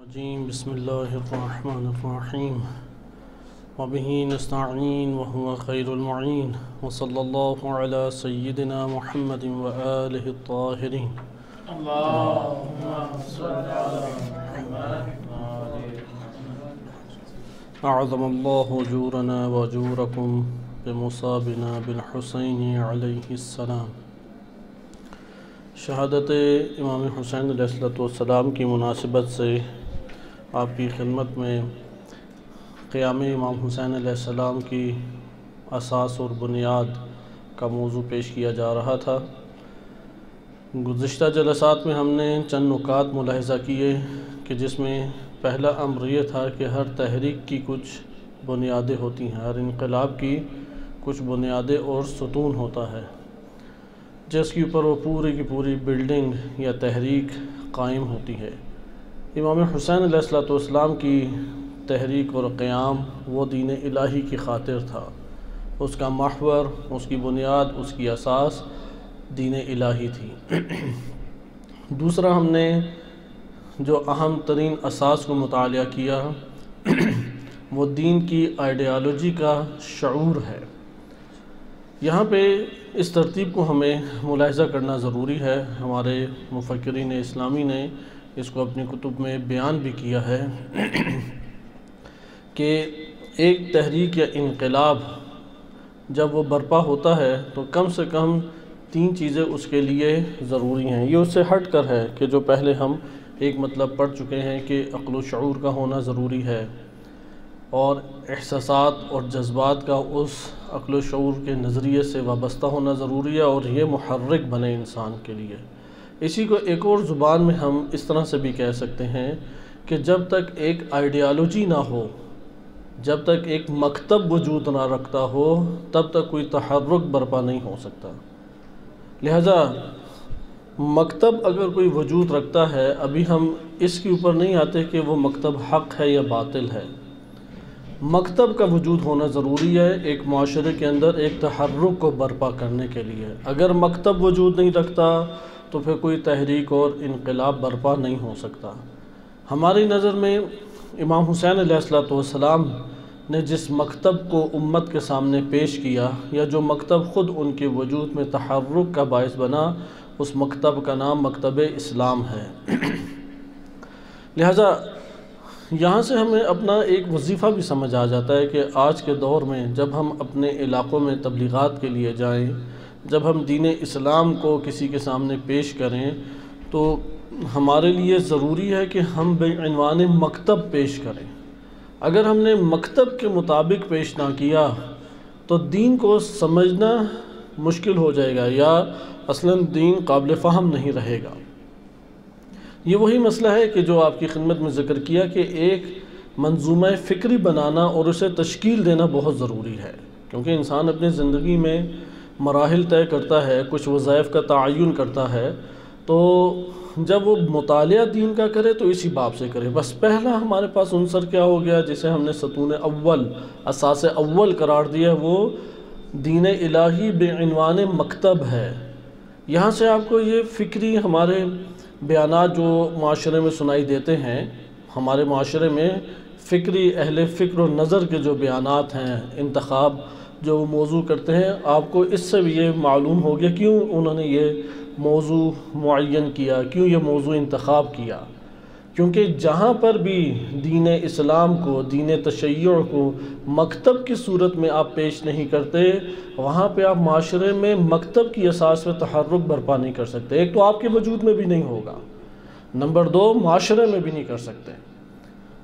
بسم اللہ الرحمن الرحیم وبہ نستعین وهو خیر المعین وصلی اللہ علی سیدنا محمد وآلہ الطاہرین اللہم صل علی محمد اعظم اللہ اجورنا واجورکم بمصابنا بالحسین علیہ السلام۔ شہادت امام حسین علیہ السلام کی مناسبت سے آپ کی خدمت میں قیام امام حسین علیہ السلام کی اساس اور بنیاد کا موضوع پیش کیا جا رہا تھا۔ گزشتہ جلسات میں ہم نے چند نکات ملاحظہ کیے کہ جس میں پہلا امر یہ تھا کہ ہر تحریک کی کچھ بنیادیں ہوتی ہیں، ہر انقلاب کی کچھ بنیادیں اور ستون ہوتا ہے جس کے اوپر وہ پوری کی پوری بلڈنگ یا تحریک قائم ہوتی ہے۔ امام حسین علیہ السلام کی تحریک اور قیام وہ دین الہی کی خاطر تھا، اس کا محور، اس کی بنیاد، اس کی اساس دین الہی تھی۔ دوسرا ہم نے جو اہم ترین اساس کو مطالعہ کیا وہ دین کی آئیڈیالوجی کا شعور ہے۔ یہاں پہ اس ترتیب کو ہمیں ملاحظہ کرنا ضروری ہے۔ ہمارے مفکرین اسلامی نے اس کو اپنی کتب میں بیان بھی کیا ہے کہ ایک تحریک یا انقلاب جب وہ برپا ہوتا ہے تو کم سے کم تین چیزیں اس کے لیے ضروری ہیں۔ یہ اس سے ہٹ کر ہے کہ جو پہلے ہم ایک مطلب پڑھ چکے ہیں کہ عقل و شعور کا ہونا ضروری ہے اور احساسات اور جذبات کا اس عقل و شعور کے نظریے سے وابستہ ہونا ضروری ہے اور یہ محرک بنے انسان کے لیے۔ اسی کو ایک اور زبان میں ہم اس طرح سے بھی کہہ سکتے ہیں کہ جب تک ایک آئیڈیالوجی نہ ہو، جب تک ایک مکتب وجود نہ رکھتا ہو، تب تک کوئی تحرک برپا نہیں ہو سکتا۔ لہذا مکتب اگر کوئی وجود رکھتا ہے، ابھی ہم اس کے اوپر نہیں آتے کہ وہ مکتب حق ہے یا باطل ہے۔ مکتب کا وجود ہونا ضروری ہے ایک معاشرے کے اندر ایک تحرک کو برپا کرنے کے لیے۔ اگر مکتب وجود نہیں رکھتا تو پھر کوئی تحریک اور انقلاب برپا نہیں ہو سکتا۔ ہماری نظر میں امام حسین علیہ السلام نے جس مکتب کو امت کے سامنے پیش کیا یا جو مکتب خود ان کے وجود میں تحرک کا باعث بنا، اس مکتب کا نام مکتب اسلام ہے۔ لہذا یہاں سے ہمیں اپنا ایک وظیفہ بھی سمجھ آ جاتا ہے کہ آج کے دور میں جب ہم اپنے علاقوں میں تبلیغات کے لیے جائیں، جب ہم دین اسلام کو کسی کے سامنے پیش کریں تو ہمارے لیے ضروری ہے کہ ہم بعنوان مکتب پیش کریں۔ اگر ہم نے مکتب کے مطابق پیش نہ کیا تو دین کو سمجھنا مشکل ہو جائے گا یا اصلاً دین قابل فہم نہیں رہے گا۔ یہ وہی مسئلہ ہے کہ جو آپ کی خدمت میں ذکر کیا کہ ایک منظومہ فکری بنانا اور اسے تشکیل دینا بہت ضروری ہے، کیونکہ انسان اپنی زندگی میں مراحل طے کرتا ہے، کچھ وظائف کا تعین کرتا ہے، تو جب وہ مطالعہ دین کا کرے تو اسی باب سے کرے۔ بس پہلا ہمارے پاس عنصر کیا ہو گیا جسے ہم نے ستون اول، اساس اول قرار دیا، وہ دین الہی بعنوان مکتب ہے۔ یہاں سے آپ کو یہ فکری ہمارے بیانات جو معاشرے میں سنائی دیتے ہیں، ہمارے معاشرے میں فکری اہل فکر و نظر کے جو بیانات ہیں، انتخاب جو موضوع کرتے ہیں، آپ کو اس سے بھی یہ معلوم ہو گیا کیوں انہوں نے یہ موضوع معین کیا، کیوں یہ موضوع انتخاب کیا۔ کیونکہ جہاں پر بھی دین اسلام کو، دین تشیع کو مکتب کی صورت میں آپ پیش نہیں کرتے، وہاں پہ آپ معاشرے میں مکتب کی اساس میں تحرک برپا نہیں کر سکتے۔ ایک تو آپ کے وجود میں بھی نہیں ہوگا، نمبر دو معاشرے میں بھی نہیں کر سکتے۔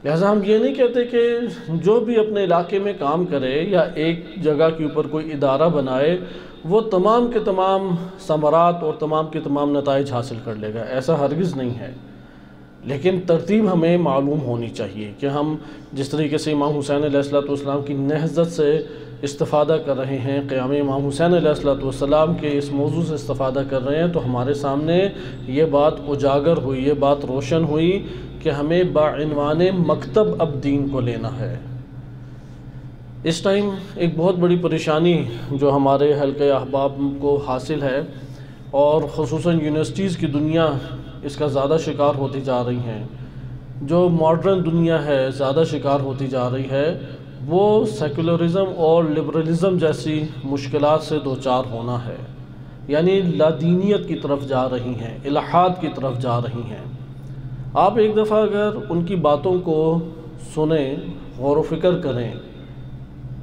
لہذا ہم یہ نہیں کہتے کہ جو بھی اپنے علاقے میں کام کرے یا ایک جگہ کے اوپر کوئی ادارہ بنائے وہ تمام کے تمام ثمرات اور تمام کے تمام نتائج حاصل کر لے گا، ایسا ہرگز نہیں ہے۔ لیکن ترتیب ہمیں معلوم ہونی چاہیے کہ ہم جس طریقے سے امام حسین علیہ السلام کی نہضت سے استفادہ کر رہے ہیں، قیام امام حسین علیہ السلام کے اس موضوع سے استفادہ کر رہے ہیں، تو ہمارے سامنے یہ بات اجاگر ہوئی، یہ بات روشن ہوئی کہ ہمیں بعنوان مکتب اب دین کو لینا ہے۔ اس ٹائم ایک بہت بڑی پریشانی جو ہمارے حلقہ احباب کو حاصل ہے اور خصوصاً یونیورسٹیز کی دنیا اس کا زیادہ شکار ہوتی جا رہی ہیں جو ماڈرن دنیا ہے زیادہ شکار ہوتی جا رہی ہے وہ سیکولرزم اور لبرلزم جیسی مشکلات سے دوچار ہونا ہے، یعنی لادینیت کی طرف جا رہی ہیں، الحاد کی طرف جا رہی ہیں۔ آپ ایک دفعہ اگر ان کی باتوں کو سنیں، غور و فکر کریں،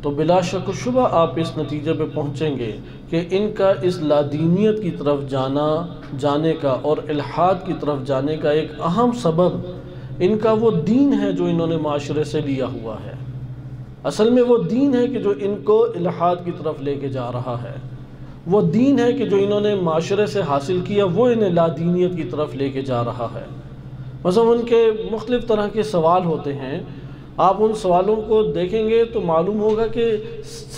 تو بلا شک و شبہ آپ اس نتیجے پہ پہنچیں گے کہ ان کا اس لادینیت کی طرف جانے کا اور الحاد کی طرف جانے کا ایک اہم سبب ان کا وہ دین ہے جو انہوں نے معاشرے سے لیا ہوا ہے۔ اصل میں وہ دین ہے کہ جو ان کو الحاد کی طرف لے کے جا رہا ہے، وہ دین ہے کہ جو انہوں نے معاشرے سے حاصل کیا وہ انہیں لادینیت کی طرف لے کے جا رہا ہے۔ مثلا ان کے مختلف طرح کے سوال ہوتے ہیں، آپ ان سوالوں کو دیکھیں گے تو معلوم ہوگا کہ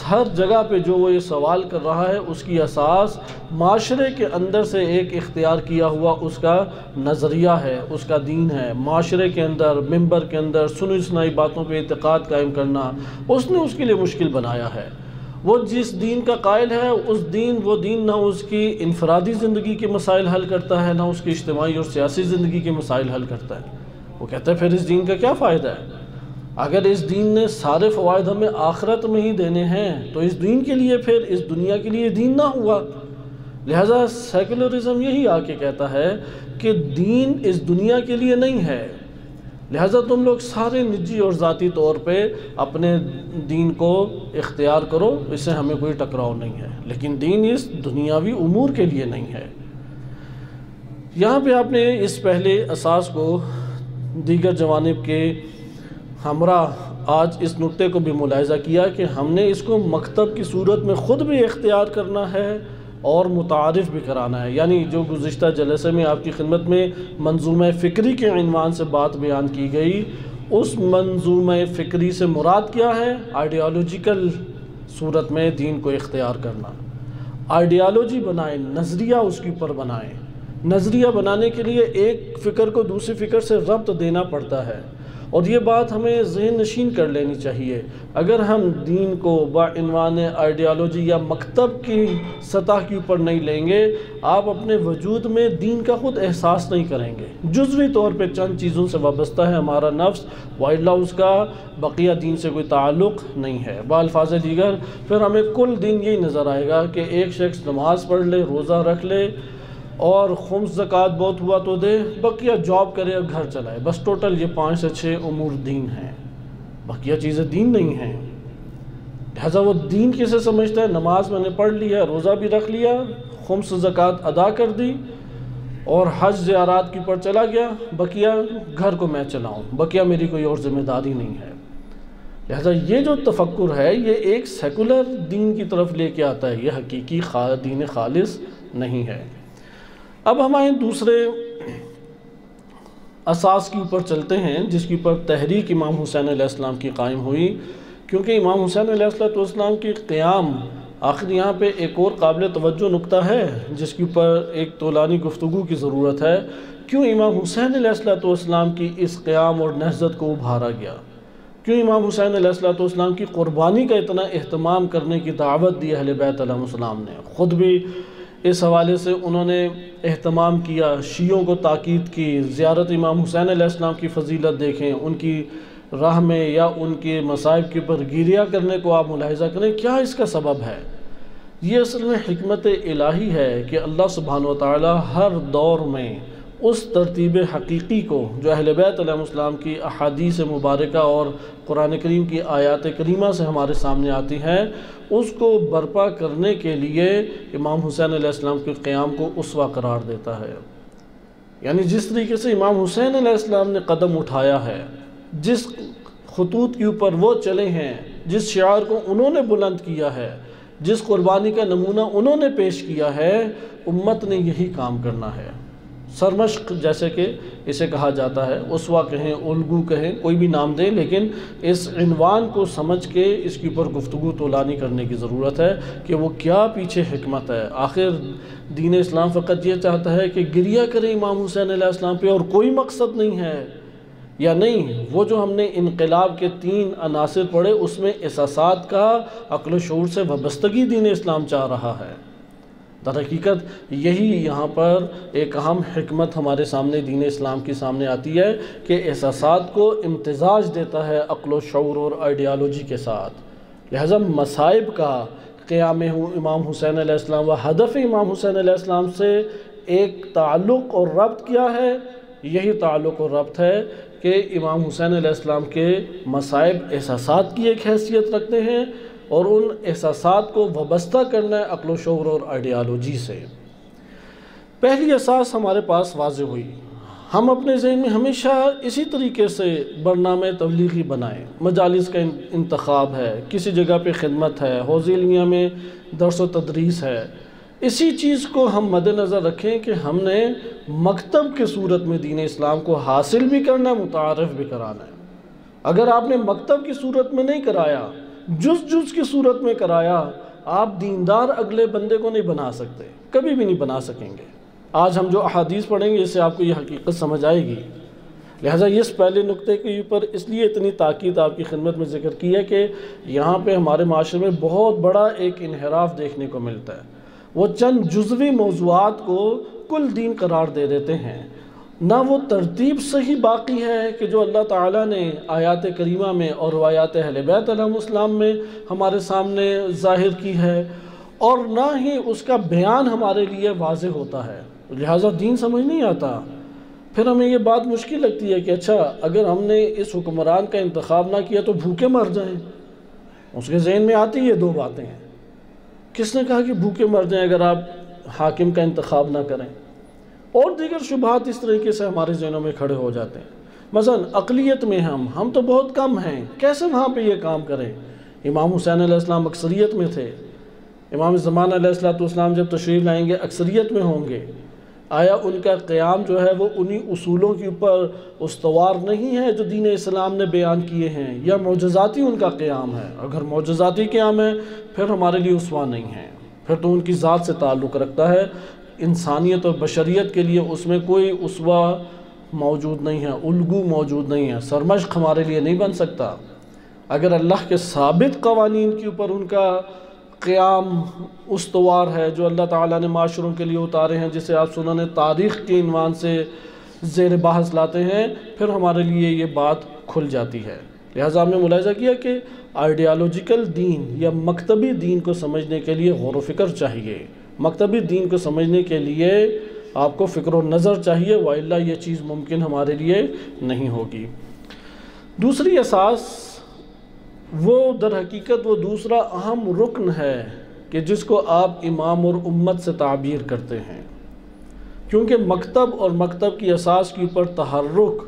ہر جگہ پہ جو وہ یہ سوال کر رہا ہے اس کی اساس معاشرے کے اندر سے ایک اختیار کیا ہوا اس کا نظریہ ہے، اس کا دین ہے۔ معاشرے کے اندر، ممبر کے اندر سنی سنائی باتوں پہ اعتقاد قائم کرنا اس نے اس کے لیے مشکل بنایا ہے۔ وہ جس دین کا قائل ہے وہ دین نہ اس کی انفرادی زندگی کے مسائل حل کرتا ہے، نہ اس کی اجتماعی اور سیاسی زندگی کے مسائل حل کرتا ہے۔ وہ کہتا ہے پھر اس دین کا کیا فائدہ ہے؟ اگر اس دین نے سارے فوائد ہمیں آخرت میں ہی دینے ہیں تو اس دین کے لیے پھر اس دنیا کے لیے دین نہ ہوا۔ لہٰذا سیکولرزم یہی آ کے کہتا ہے کہ دین اس دنیا کے لیے نہیں ہے، لہٰذا تم لوگ سارے نجی اور ذاتی طور پہ اپنے دین کو اختیار کرو، اس سے ہمیں کوئی ٹکراؤ نہیں ہے، لیکن دین اس دنیاوی امور کے لیے نہیں ہے۔ یہاں پہ آپ نے اس پہلے اساس کو دیگر جوانب کے ہمراہ آج اس نقطے کو بھی ملاحظہ کیا کہ ہم نے اس کو مکتب کی صورت میں خود بھی اختیار کرنا ہے اور متعارف بھی کرانا ہے۔ یعنی جو گزشتہ جلسے میں آپ کی خدمت میں منظومہ فکری کے عنوان سے بات بیان کی گئی، اس منظومہ فکری سے مراد کیا ہے؟ آئیڈیالوجیکل صورت میں دین کو اختیار کرنا۔ آئیڈیالوجی بنائیں، نظریہ اس کے اوپر بنائیں۔ نظریہ بنانے کے لیے ایک فکر کو دوسری فکر سے ربط دینا پڑتا ہے، اور یہ بات ہمیں ذہن نشین کر لینی چاہیے۔ اگر ہم دین کو بعنوان آئیڈیالوجی یا مکتب کی سطح کے اوپر نہیں لیں گے، آپ اپنے وجود میں دین کا خود احساس نہیں کریں گے۔ جزوی طور پہ چند چیزوں سے وابستہ ہے ہمارا نفس، وائلہ اس کا بقیہ دین سے کوئی تعلق نہیں ہے۔ بالفاظ دیگر پھر ہمیں کل دین یہی نظر آئے گا کہ ایک شخص نماز پڑھ لے، روزہ رکھ لے اور خمس زکوٰۃ بہت ہوا تو دے، بقیہ جاب کرے اور گھر چلائے، بس ٹوٹل یہ 5 سے 6 امور دین ہیں، بقیہ چیزیں دین نہیں ہیں۔ لہٰذا وہ دین کسے سمجھتا ہے؟ نماز میں نے پڑھ لیا، روزہ بھی رکھ لیا، خمس زکوٰۃ ادا کر دی اور حج زیارات کے اوپر چلا گیا، بقیہ گھر کو میں چلاؤں، بقیہ میری کوئی اور ذمہ داری نہیں ہے۔ لہٰذا یہ جو تفکر ہے یہ ایک سیکولر دین کی طرف لے کے آتا ہے، یہ حقیقی دین خالص نہیں ہے۔ اب ہمارے دوسرے اساس کے اوپر چلتے ہیں جس کے اوپر تحریک امام حسین علیہ السلام کی قائم ہوئی، کیونکہ امام حسین علیہ السلام کی قیام آخر یہاں پہ ایک اور قابل توجہ نقطہ ہے جس کے اوپر ایک طولانی گفتگو کی ضرورت ہے۔ کیوں امام حسین علیہ السلام کی اس قیام اور نہضت کو ابھارا گیا؟ کیوں امام حسین علیہ السلام کی قربانی کا اتنا اہتمام کرنے کی دعوت دی اہل بیت علیہ السلام نے؟ خود بھی اس حوالے سے انہوں نے اہتمام کیا، شیعوں کو تاکید کی، زیارت امام حسین علیہ السلام کی فضیلت دیکھیں، ان کی راہ میں یا ان کے مصائب کے اوپر گریہ کرنے کو آپ ملاحظہ کریں، کیا اس کا سبب ہے؟ یہ اصل میں حکمت الہی ہے کہ اللہ سبحانہ وتعالی ہر دور میں اس ترتیب حقیقی کو جو اہل بیت علیہ السلام کی احادیث مبارکہ اور قرآن کریم کی آیات کریمہ سے ہمارے سامنے آتی ہیں، اس کو برپا کرنے کے لیے امام حسین علیہ السلام کے قیام کو اسوہ قرار دیتا ہے۔ یعنی جس طریقے سے امام حسین علیہ السلام نے قدم اٹھایا ہے، جس خطوط کے اوپر وہ چلے ہیں، جس شعار کو انہوں نے بلند کیا ہے، جس قربانی کا نمونہ انہوں نے پیش کیا ہے، امت نے یہی کام کرنا ہے۔ سرمشق جیسے کہ اسے کہا جاتا ہے، اسوہ کہیں، الگو کہیں، کوئی بھی نام دیں، لیکن اس عنوان کو سمجھ کے اس کے اوپر گفتگو طولانی کرنے کی ضرورت ہے کہ وہ کیا پیچھے حکمت ہے۔ آخر دین اسلام فقط یہ چاہتا ہے کہ گریہ کریں امام حسین علیہ السلام پہ اور کوئی مقصد نہیں ہے، یا نہیں؟ وہ جو ہم نے انقلاب کے 3 عناصر پڑھے اس میں احساسات کا عقل و شعور سے وابستگی دین اسلام چاہ رہا ہے۔ در حقیقت یہی یہاں پر ایک اہم حکمت ہمارے سامنے دین اسلام کی سامنے آتی ہے کہ احساسات کو امتزاج دیتا ہے عقل و شعور اور آئیڈیالوجی کے ساتھ۔ لہذا مصائب کا قیام امام حسین علیہ السلام و ہدف امام حسین علیہ السلام سے ایک تعلق اور ربط کیا ہے؟ یہی تعلق اور ربط ہے کہ امام حسین علیہ السلام کے مصائب احساسات کی ایک حیثیت رکھتے ہیں اور ان احساسات کو وابستہ کرنا ہے عقل و شعور اور آئیڈیالوجی سے۔ پہلی اساس ہمارے پاس واضح ہوئی۔ ہم اپنے ذہن میں ہمیشہ اسی طریقے سے برنامہ تبلیغی بنائیں، مجالس کا انتخاب ہے، کسی جگہ پہ خدمت ہے، حوزہ علمیہ میں درس و تدریس ہے، اسی چیز کو ہم مد نظر رکھیں کہ ہم نے مکتب کے صورت میں دین اسلام کو حاصل بھی کرنا ہے، متعارف بھی کرانا ہے۔ اگر آپ نے مکتب کی صورت میں نہیں کرایا، جز کی صورت میں کرایا، آپ دیندار اگلے بندے کو نہیں بنا سکتے، کبھی بھی نہیں بنا سکیں گے۔ آج ہم جو احادیث پڑھیں گے اس سے آپ کو یہ حقیقت سمجھ آئے گی۔ لہٰذا اس پہلے نقطے کے اوپر اس لیے اتنی تاکید آپ کی خدمت میں ذکر کی ہے کہ یہاں پہ ہمارے معاشرے میں بہت بڑا ایک انحراف دیکھنے کو ملتا ہے۔ وہ چند جزوی موضوعات کو کل دین قرار دے دیتے ہیں، نہ وہ ترتیب صحیح باقی ہے کہ جو اللہ تعالیٰ نے آیات کریمہ میں اور روایات اہل بیت علیہم السلام میں ہمارے سامنے ظاہر کی ہے، اور نہ ہی اس کا بیان ہمارے لیے واضح ہوتا ہے۔ لہٰذا دین سمجھ نہیں آتا۔ پھر ہمیں یہ بات مشکل لگتی ہے کہ اچھا اگر ہم نے اس حکمران کا انتخاب نہ کیا تو بھوکے مر جائیں۔ اس کے ذہن میں آتی یہ دو باتیں ہیں۔ کس نے کہا کہ بھوکے مر جائیں اگر آپ حاکم کا انتخاب نہ کریں؟ اور دیگر شبہات اس طریقے سے ہمارے ذہنوں میں کھڑے ہو جاتے ہیں۔ مثلا اقلیت میں ہم تو بہت کم ہیں، کیسے وہاں پہ یہ کام کریں؟ امام حسین علیہ السلام اکثریت میں تھے، امام زمان علیہ السلام جب تشریف لائیں گے اکثریت میں ہوں گے۔ آیا ان کا قیام جو ہے وہ انہی اصولوں کے اوپر استوار نہیں ہے جو دین اسلام نے بیان کیے ہیں، یا معجزاتی ان کا قیام ہے؟ اگر معجزاتی قیام ہے پھر ہمارے لیے اسوہ نہیں ہے، پھر تو ان کی ذات سے تعلق رکھتا ہے۔ انسانیت اور بشریت کے لیے اس میں کوئی اسوہ موجود نہیں ہے، الگو موجود نہیں ہے، سرمشق ہمارے لیے نہیں بن سکتا۔ اگر اللہ کے ثابت قوانین کے اوپر ان کا قیام استوار ہے جو اللہ تعالیٰ نے معاشروں کے لیے اتارے ہیں، جسے آپ سنن تاریخ کے عنوان سے زیر بحث لاتے ہیں، پھر ہمارے لیے یہ بات کھل جاتی ہے۔ لہٰذا ہم نے ملاحظہ کیا کہ آئیڈیالوجیکل دین یا مکتبی دین کو سمجھنے کے لیے غور و فکر چاہیے، مکتبی دین کو سمجھنے کے لیے آپ کو فکر و نظر چاہیے، وإلا یہ چیز ممکن ہمارے لیے نہیں ہوگی۔ دوسری اساس وہ در حقیقت وہ دوسرا اہم رکن ہے کہ جس کو آپ امام اور امت سے تعبیر کرتے ہیں، کیونکہ مکتب اور مکتب کی اساس کے اوپر تحرک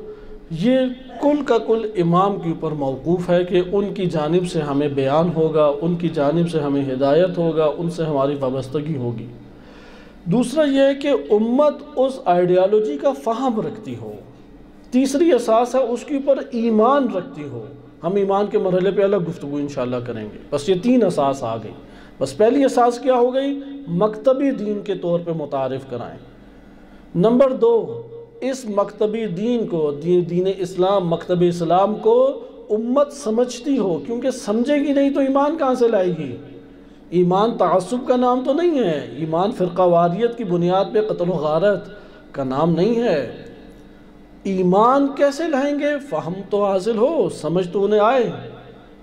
یہ کل کا کل امام کے اوپر موقوف ہے کہ ان کی جانب سے ہمیں بیان ہوگا، ان کی جانب سے ہمیں ہدایت ہوگا، ان سے ہماری وابستگی ہوگی۔ دوسرا یہ ہے کہ امت اس آئیڈیالوجی کا فہم رکھتی ہو۔ تیسری اساس ہے اس کے اوپر ایمان رکھتی ہو۔ ہم ایمان کے مرحلے پہ الگ گفتگو انشاءاللہ کریں گے۔ بس یہ تین اساس آ گئی۔ بس پہلی اساس کیا ہو گئی؟ مکتبی دین کے طور پہ متعارف کرائیں۔ نمبر دو، اس مکتبی دین کو، دین اسلام، مکتب اسلام کو امت سمجھتی ہو، کیونکہ سمجھے گی نہیں تو ایمان کہاں سے لائے گی؟ ایمان تعصب کا نام تو نہیں ہے، ایمان فرقہ واریت کی بنیاد پہ قتل و غارت کا نام نہیں ہے۔ ایمان کیسے لائیں گے؟ فہم تو حاصل ہو، سمجھ تو انہیں آئے۔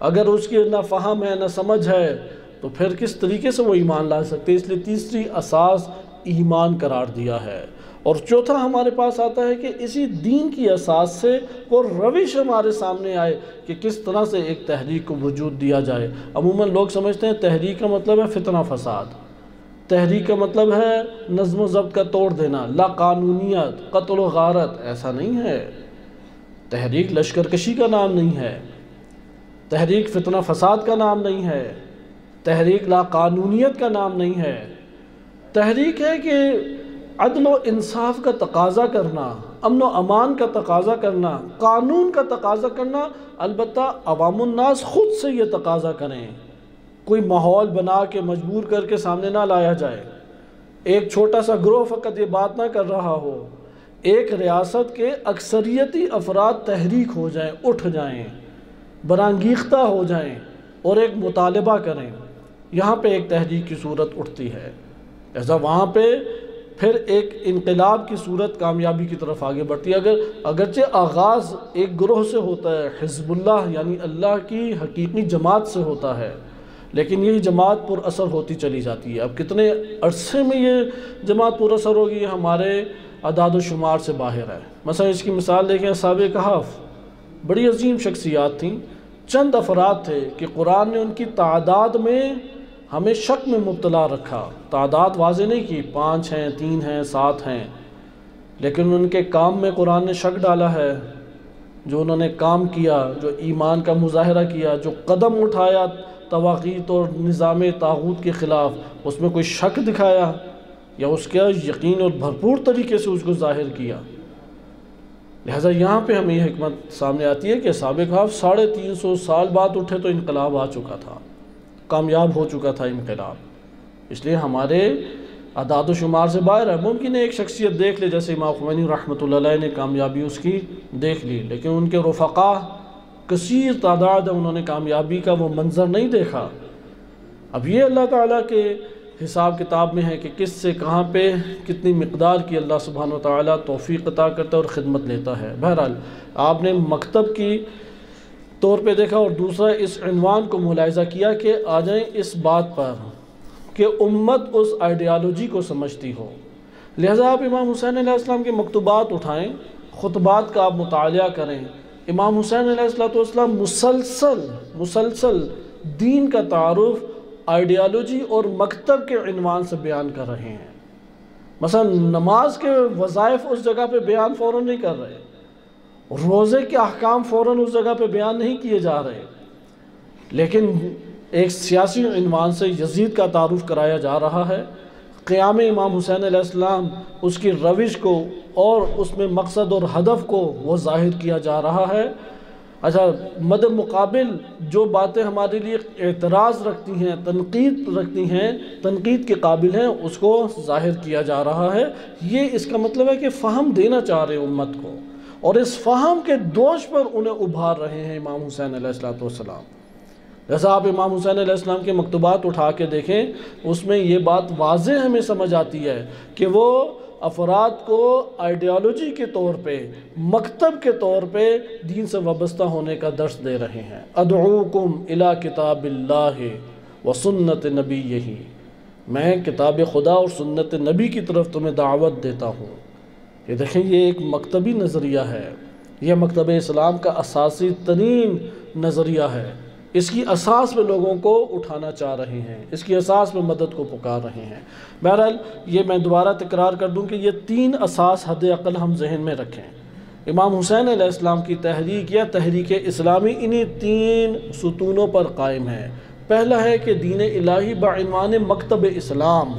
اگر اس کی نہ فہم ہے نہ سمجھ ہے تو پھر کس طریقے سے وہ ایمان لا سکتے؟ اس لیے تیسری اساس ایمان قرار دیا ہے۔ اور چوتھا ہمارے پاس آتا ہے کہ اسی دین کی اساس سے وہ روش ہمارے سامنے آئے کہ کس طرح سے ایک تحریک کو وجود دیا جائے۔ عموماً لوگ سمجھتے ہیں تحریک کا مطلب ہے فتنہ فساد، تحریک کا مطلب ہے نظم و ضبط کا توڑ دینا، لا قانونیت، قتل و غارت۔ ایسا نہیں ہے۔ تحریک لشکر کشی کا نام نہیں ہے، تحریک فتنہ فساد کا نام نہیں ہے، تحریک لا قانونیت کا نام نہیں ہے۔ تحریک ہے کہ عدل و انصاف کا تقاضا کرنا، امن و امان کا تقاضا کرنا، قانون کا تقاضا کرنا، البتہ عوام الناس خود سے یہ تقاضا کریں، کوئی ماحول بنا کے مجبور کر کے سامنے نہ لایا جائے۔ ایک چھوٹا سا گروہ فقط یہ بات نہ کر رہا ہو، ایک ریاست کے اکثریتی افراد تحریک ہو جائیں، اٹھ جائیں، برانگیختہ ہو جائیں اور ایک مطالبہ کریں، یہاں پہ ایک تحریک کی صورت اٹھتی ہے۔ ایسا وہاں پہ پھر ایک انقلاب کی صورت کامیابی کی طرف آگے بڑھتی ہے۔ اگرچہ آغاز ایک گروہ سے ہوتا ہے، حزب اللہ یعنی اللہ کی حقیقی جماعت سے ہوتا ہے، لیکن یہ جماعت پر اثر ہوتی چلی جاتی ہے۔ اب کتنے عرصے میں یہ جماعت پر اثر ہوگی، یہ ہمارے اعداد و شمار سے باہر ہے۔ مثلا اس کی مثال دیکھیں، اصحاب کہف بڑی عظیم شخصیات تھیں، چند افراد تھے کہ قرآن نے ان کی تعداد میں ہمیں شک میں مبتلا رکھا، تعداد واضح نہیں کی، 5 ہیں، 3 ہیں، 7 ہیں، لیکن ان کے کام میں قرآن نے شک ڈالا ہے۔ جو انہوں نے کام کیا، جو ایمان کا مظاہرہ کیا، جو قدم اٹھایا طواغیت اور نظام طاغوت کے خلاف، اس میں کوئی شک دکھایا یا اس کا یقین اور بھرپور طریقے سے اس کو ظاہر کیا۔ لہٰذا یہاں پہ ہمیں یہ حکمت سامنے آتی ہے کہ اصحاب کہف 350 سال بعد اٹھے تو انقلاب آ چکا تھا، کامیاب ہو چکا تھا انقلاب، اس لیے ہمارے اعداد و شمار سے باہر ہے۔ ممکن ہے ایک شخصیت دیکھ لے، جیسے امام خمینی رحمۃ اللہ علیہ نے کامیابی اس کی دیکھ لی، لیکن ان کے رفقا کثیر تعداد ہے، انہوں نے کامیابی کا وہ منظر نہیں دیکھا۔ اب یہ اللہ تعالیٰ کے حساب کتاب میں ہے کہ کس سے کہاں پہ کتنی مقدار کی اللہ سبحانہ وتعالیٰ توفیق عطا کرتا ہے اور خدمت لیتا ہے۔ بہرحال آپ نے مکتب کی طور پہ دیکھا، اور دوسرا اس عنوان کو ملاحظہ کیا کہ آ جائیں اس بات پر کہ امت اس آئیڈیالوجی کو سمجھتی ہو۔ لہٰذا آپ امام حسین علیہ السلام کے مکتوبات اٹھائیں، خطبات کا آپ مطالعہ کریں۔ امام حسین علیہ السلام مسلسل دین کا تعارف آئیڈیالوجی اور مکتب کے عنوان سے بیان کر رہے ہیں۔ مثلا نماز کے وظائف اس جگہ پہ بیان فوراً نہیں کر رہے، روزے کے احکام فوراً اس جگہ پہ بیان نہیں کیے جا رہے، لیکن ایک سیاسی عنوان سے یزید کا تعارف کرایا جا رہا ہے۔ قیام امام حسین علیہ السلام، اس کی روش کو اور اس میں مقصد اور ہدف کو وہ ظاہر کیا جا رہا ہے۔ اچھا، مد مقابل جو باتیں ہمارے لیے اعتراض رکھتی ہیں، تنقید رکھتی ہیں، تنقید کے قابل ہیں، اس کو ظاہر کیا جا رہا ہے۔ یہ اس کا مطلب ہے کہ فہم دینا چاہ رہے امت کو، اور اس فہم کے دوش پر انہیں ابھار رہے ہیں امام حسین علیہ السلام۔ جیسا آپ امام حسین علیہ السلام کے مکتوبات اٹھا کے دیکھیں، اس میں یہ بات واضح ہمیں سمجھ آتی ہے کہ وہ افراد کو آئیڈیالوجی کے طور پہ، مکتب کے طور پہ دین سے وابستہ ہونے کا درس دے رہے ہیں۔ ادعوکم الی کتاب اللہ و سنت نبیہ، میں کتاب خدا اور سنت نبی کی طرف تمہیں دعوت دیتا ہوں۔ یہ دیکھیں، یہ ایک مکتبی نظریہ ہے، یہ مکتب اسلام کا اساسی ترین نظریہ ہے۔ اس کی اساس پہ لوگوں کو اٹھانا چاہ رہے ہیں، اس کی اساس پہ مدد کو پکار رہے ہیں۔ بہرحال یہ میں دوبارہ تکرار کر دوں کہ یہ 3 اساس حد اقل ہم ذہن میں رکھیں۔ امام حسین علیہ السلام کی تحریک یا تحریک اسلامی انہی 3 ستونوں پر قائم ہے۔ پہلا ہے کہ دین الہی بعنوان مکتب اسلام،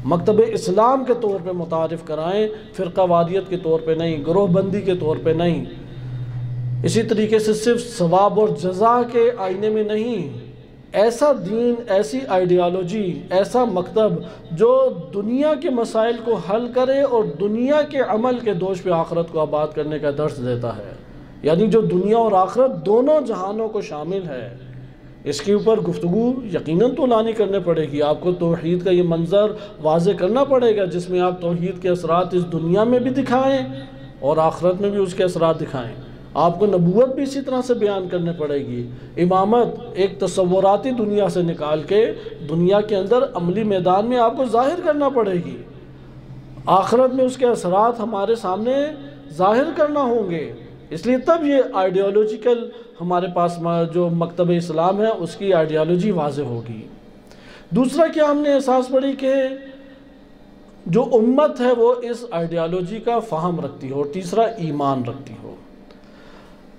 مکتب اسلام کے طور پہ متعارف کرائیں، فرقہ واریت کے طور پہ نہیں، گروہ بندی کے طور پہ نہیں۔ اسی طریقے سے صرف ثواب اور جزا کے آئینے میں نہیں، ایسا دین، ایسی آئیڈیالوجی، ایسا مکتب جو دنیا کے مسائل کو حل کرے اور دنیا کے عمل کے دوش پہ آخرت کو آباد کرنے کا درس دیتا ہے، یعنی جو دنیا اور آخرت دونوں جہانوں کو شامل ہے۔ اس کے اوپر گفتگو یقیناً تو لانی کرنے پڑے گی، آپ کو توحید کا یہ منظر واضح کرنا پڑے گا جس میں آپ توحید کے اثرات اس دنیا میں بھی دکھائیں اور آخرت میں بھی اس کے اثرات دکھائیں۔ آپ کو نبوت بھی اسی طرح سے بیان کرنے پڑے گی، امامت ایک تصوراتی دنیا سے نکال کے دنیا کے اندر عملی میدان میں آپ کو ظاہر کرنا پڑے گی، آخرت میں اس کے اثرات ہمارے سامنے ظاہر کرنا ہوں گے۔ اس لیے تب یہ آئیڈیالوجیکل ہمارے پاس جو مکتب اسلام ہے اس کی آئیڈیالوجی واضح ہوگی۔ دوسرا کیا ہم نے احساس پڑھی کہ جو امت ہے وہ اس آئیڈیالوجی کا فہم رکھتی ہو، اور تیسرا ایمان رکھتی ہو۔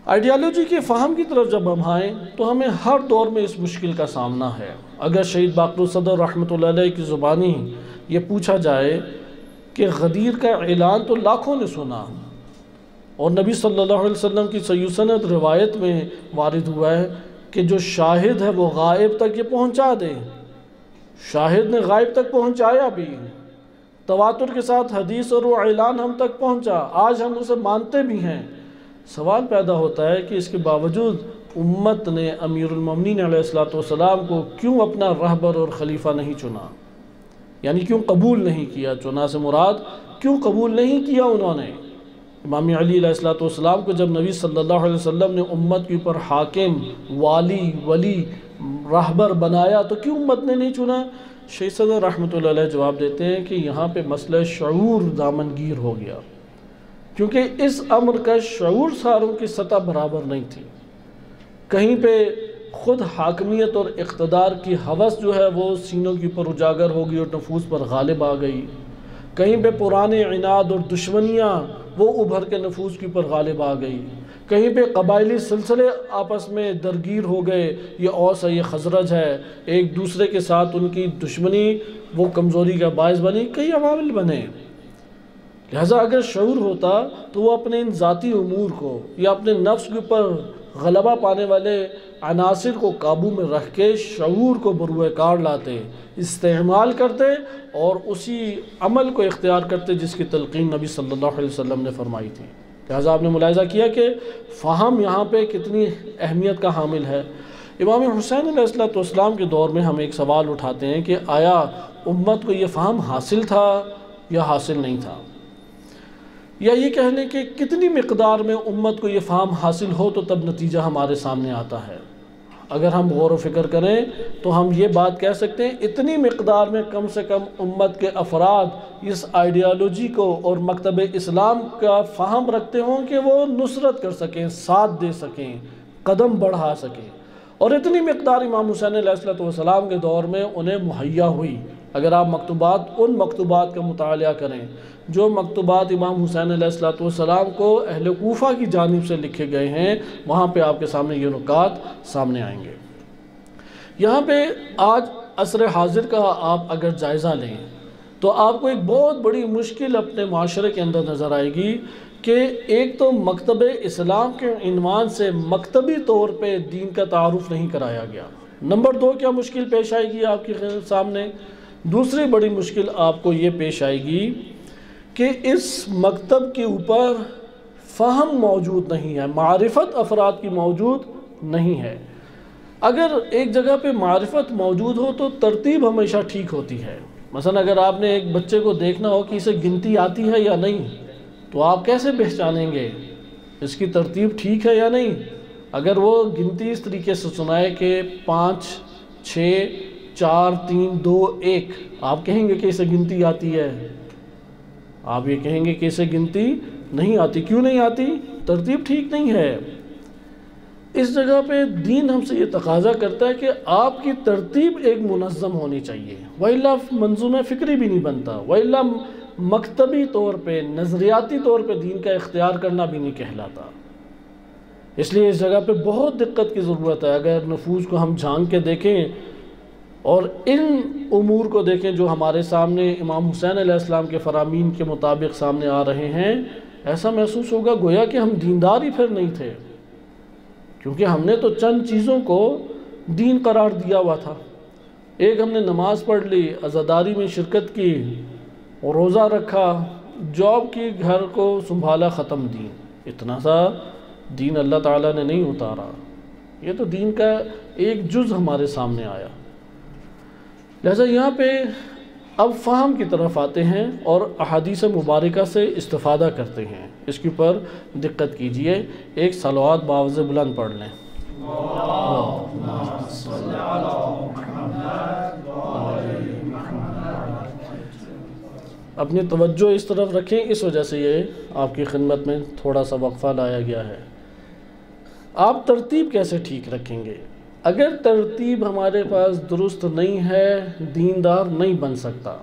آئیڈیالوجی کے فہم کی طرف جب ہم آئیں تو ہمیں ہر دور میں اس مشکل کا سامنا ہے۔ اگر شہید باقر الصدر رحمۃ اللہ علیہ کی زبانی یہ پوچھا جائے کہ غدیر کا اعلان تو لاکھوں نے سنا، اور نبی صلی اللہ علیہ وسلم کی صحیح سند روایت میں وارد ہوا ہے کہ جو شاہد ہے وہ غائب تک یہ پہنچا دے، شاہد نے غائب تک پہنچایا بھی، تواتر کے ساتھ حدیث اور وہ اعلان ہم تک پہنچا، آج ہم اسے مانتے بھی ہیں۔ سوال پیدا ہوتا ہے کہ اس کے باوجود امت نے امیر المومنین علیہ السلام کو کیوں اپنا رہبر اور خلیفہ نہیں چنا؟ یعنی کیوں قبول نہیں کیا؟ چنا سے مراد کیوں قبول نہیں کیا انہوں نے؟ امام علی علیہ السلام کو جب نبی صلی اللہ علیہ وسلم نے امت کے اوپر حاکم، والی، ولی، راہبر بنایا تو کیوں امت نے نہیں چنا؟ شیخ صدر رحمۃ اللہ علیہ جواب دیتے ہیں کہ یہاں پہ مسئلہ شعور دامنگیر ہو گیا، کیونکہ اس امر کا شعور ساروں کی سطح برابر نہیں تھی۔ کہیں پہ خود حاکمیت اور اقتدار کی ہوس جو ہے وہ سینوں کے اوپر اجاگر ہو گئی اور نفوس پر غالب آ گئی، کہیں پہ پرانے عناد اور دشمنیاں وہ ابھر کے نفوس کے اوپر غالب آ گئی، کہیں پہ قبائلی سلسلے آپس میں درگیر ہو گئے، یہ اوس ہے، یہ خزرج ہے، ایک دوسرے کے ساتھ ان کی دشمنی وہ کمزوری کا باعث بنی، کئی عوامل بنے۔ لہٰذا اگر شعور ہوتا تو وہ اپنے ان ذاتی امور کو یا اپنے نفس کے اوپر غلبہ پانے والے عناصر کو قابو میں رکھ کے شعور کو بروئے کار لاتے، استعمال کرتے اور اسی عمل کو اختیار کرتے جس کی تلقین نبی صلی اللہ علیہ وسلم نے فرمائی تھی۔ لہٰذا آپ نے ملاحظہ کیا کہ فہم یہاں پہ کتنی اہمیت کا حامل ہے۔ امام حسین علیہ السلام کے دور میں ہم ایک سوال اٹھاتے ہیں کہ آیا امت کو یہ فہم حاصل تھا یا حاصل نہیں تھا، یا یہ کہہ لیں کہ کتنی مقدار میں امت کو یہ فہم حاصل ہو تو تب نتیجہ ہمارے سامنے آتا ہے۔ اگر ہم غور و فکر کریں تو ہم یہ بات کہہ سکتے ہیں اتنی مقدار میں کم سے کم امت کے افراد اس آئیڈیالوجی کو اور مکتب اسلام کا فہم رکھتے ہوں کہ وہ نصرت کر سکیں، ساتھ دے سکیں، قدم بڑھا سکیں، اور اتنی مقدار امام حسین علیہ السلام کے دور میں انہیں مہیا ہوئی۔ اگر آپ ان مکتوبات کا مطالعہ کریں جو مکتوبات امام حسین علیہ السلام کو اہل کوفہ کی جانب سے لکھے گئے ہیں، وہاں پہ آپ کے سامنے یہ نکات سامنے آئیں گے۔ یہاں پہ آج عصر حاضر کا آپ اگر جائزہ لیں تو آپ کو ایک بہت بڑی مشکل اپنے معاشرے کے اندر نظر آئے گی کہ ایک تو مکتب اسلام کے عنوان سے مکتبی طور پہ دین کا تعارف نہیں کرایا گیا۔ نمبر 2 کیا مشکل پیش آئے گی آپ کے سامنے؟ دوسری بڑی مشکل آپ کو یہ پیش آئے گی کہ اس مکتب کے اوپر فہم موجود نہیں ہے، معرفت افراد کی موجود نہیں ہے۔ اگر ایک جگہ پہ معرفت موجود ہو تو ترتیب ہمیشہ ٹھیک ہوتی ہے۔ مثلا اگر آپ نے ایک بچے کو دیکھنا ہو کہ اسے گنتی آتی ہے یا نہیں تو آپ کیسے پہچانیں گے اس کی ترتیب ٹھیک ہے یا نہیں؟ اگر وہ گنتی اس طریقے سے سنائے کہ 5 6 4 3 2 1 آپ کہیں گے کہ اسے گنتی آتی ہے؟ آپ یہ کہیں گے کہ اسے گنتی نہیں آتی۔ کیوں نہیں آتی؟ ترتیب ٹھیک نہیں ہے۔ اس جگہ پہ دین ہم سے یہ تقاضا کرتا ہے کہ آپ کی ترتیب ایک منظم ہونی چاہیے، وَإِلَّا منظومہ فکری بھی نہیں بنتا، وَإِلَّا مکتبی طور پہ نظریاتی طور پہ دین کا اختیار کرنا بھی نہیں کہلاتا۔ اس لیے اس جگہ پہ بہت دقت کی ضرورت ہے۔ اگر نفوس کو ہم جھانک کے دیکھیں اور ان امور کو دیکھیں جو ہمارے سامنے امام حسین علیہ السلام کے فرامین کے مطابق سامنے آ رہے ہیں، ایسا محسوس ہوگا گویا کہ ہم دیندار ہی پھر نہیں تھے، کیونکہ ہم نے تو چند چیزوں کو دین قرار دیا ہوا تھا۔ ایک ہم نے نماز پڑھ لی، عزاداری میں شرکت کی، روزہ رکھا، جاب کی، گھر کو سنبھالا، ختم دین۔ اتنا سا دین اللہ تعالیٰ نے نہیں اتارا، یہ تو دین کا ایک جز ہمارے سامنے آیا۔ لہذا یہاں پہ اب فہم کی طرف آتے ہیں اور احادیث مبارکہ سے استفادہ کرتے ہیں۔ اس کے اوپر دقت کیجئے، ایک صلوات باوز بلند پڑھ لیں۔ اپنی توجہ اس طرف رکھیں، اس وجہ سے یہ آپ کی خدمت میں تھوڑا سا وقفہ لایا گیا ہے۔ آپ ترتیب کیسے ٹھیک رکھیں گے؟ اگر ترتیب ہمارے پاس درست نہیں ہے، دیندار نہیں بن سکتا۔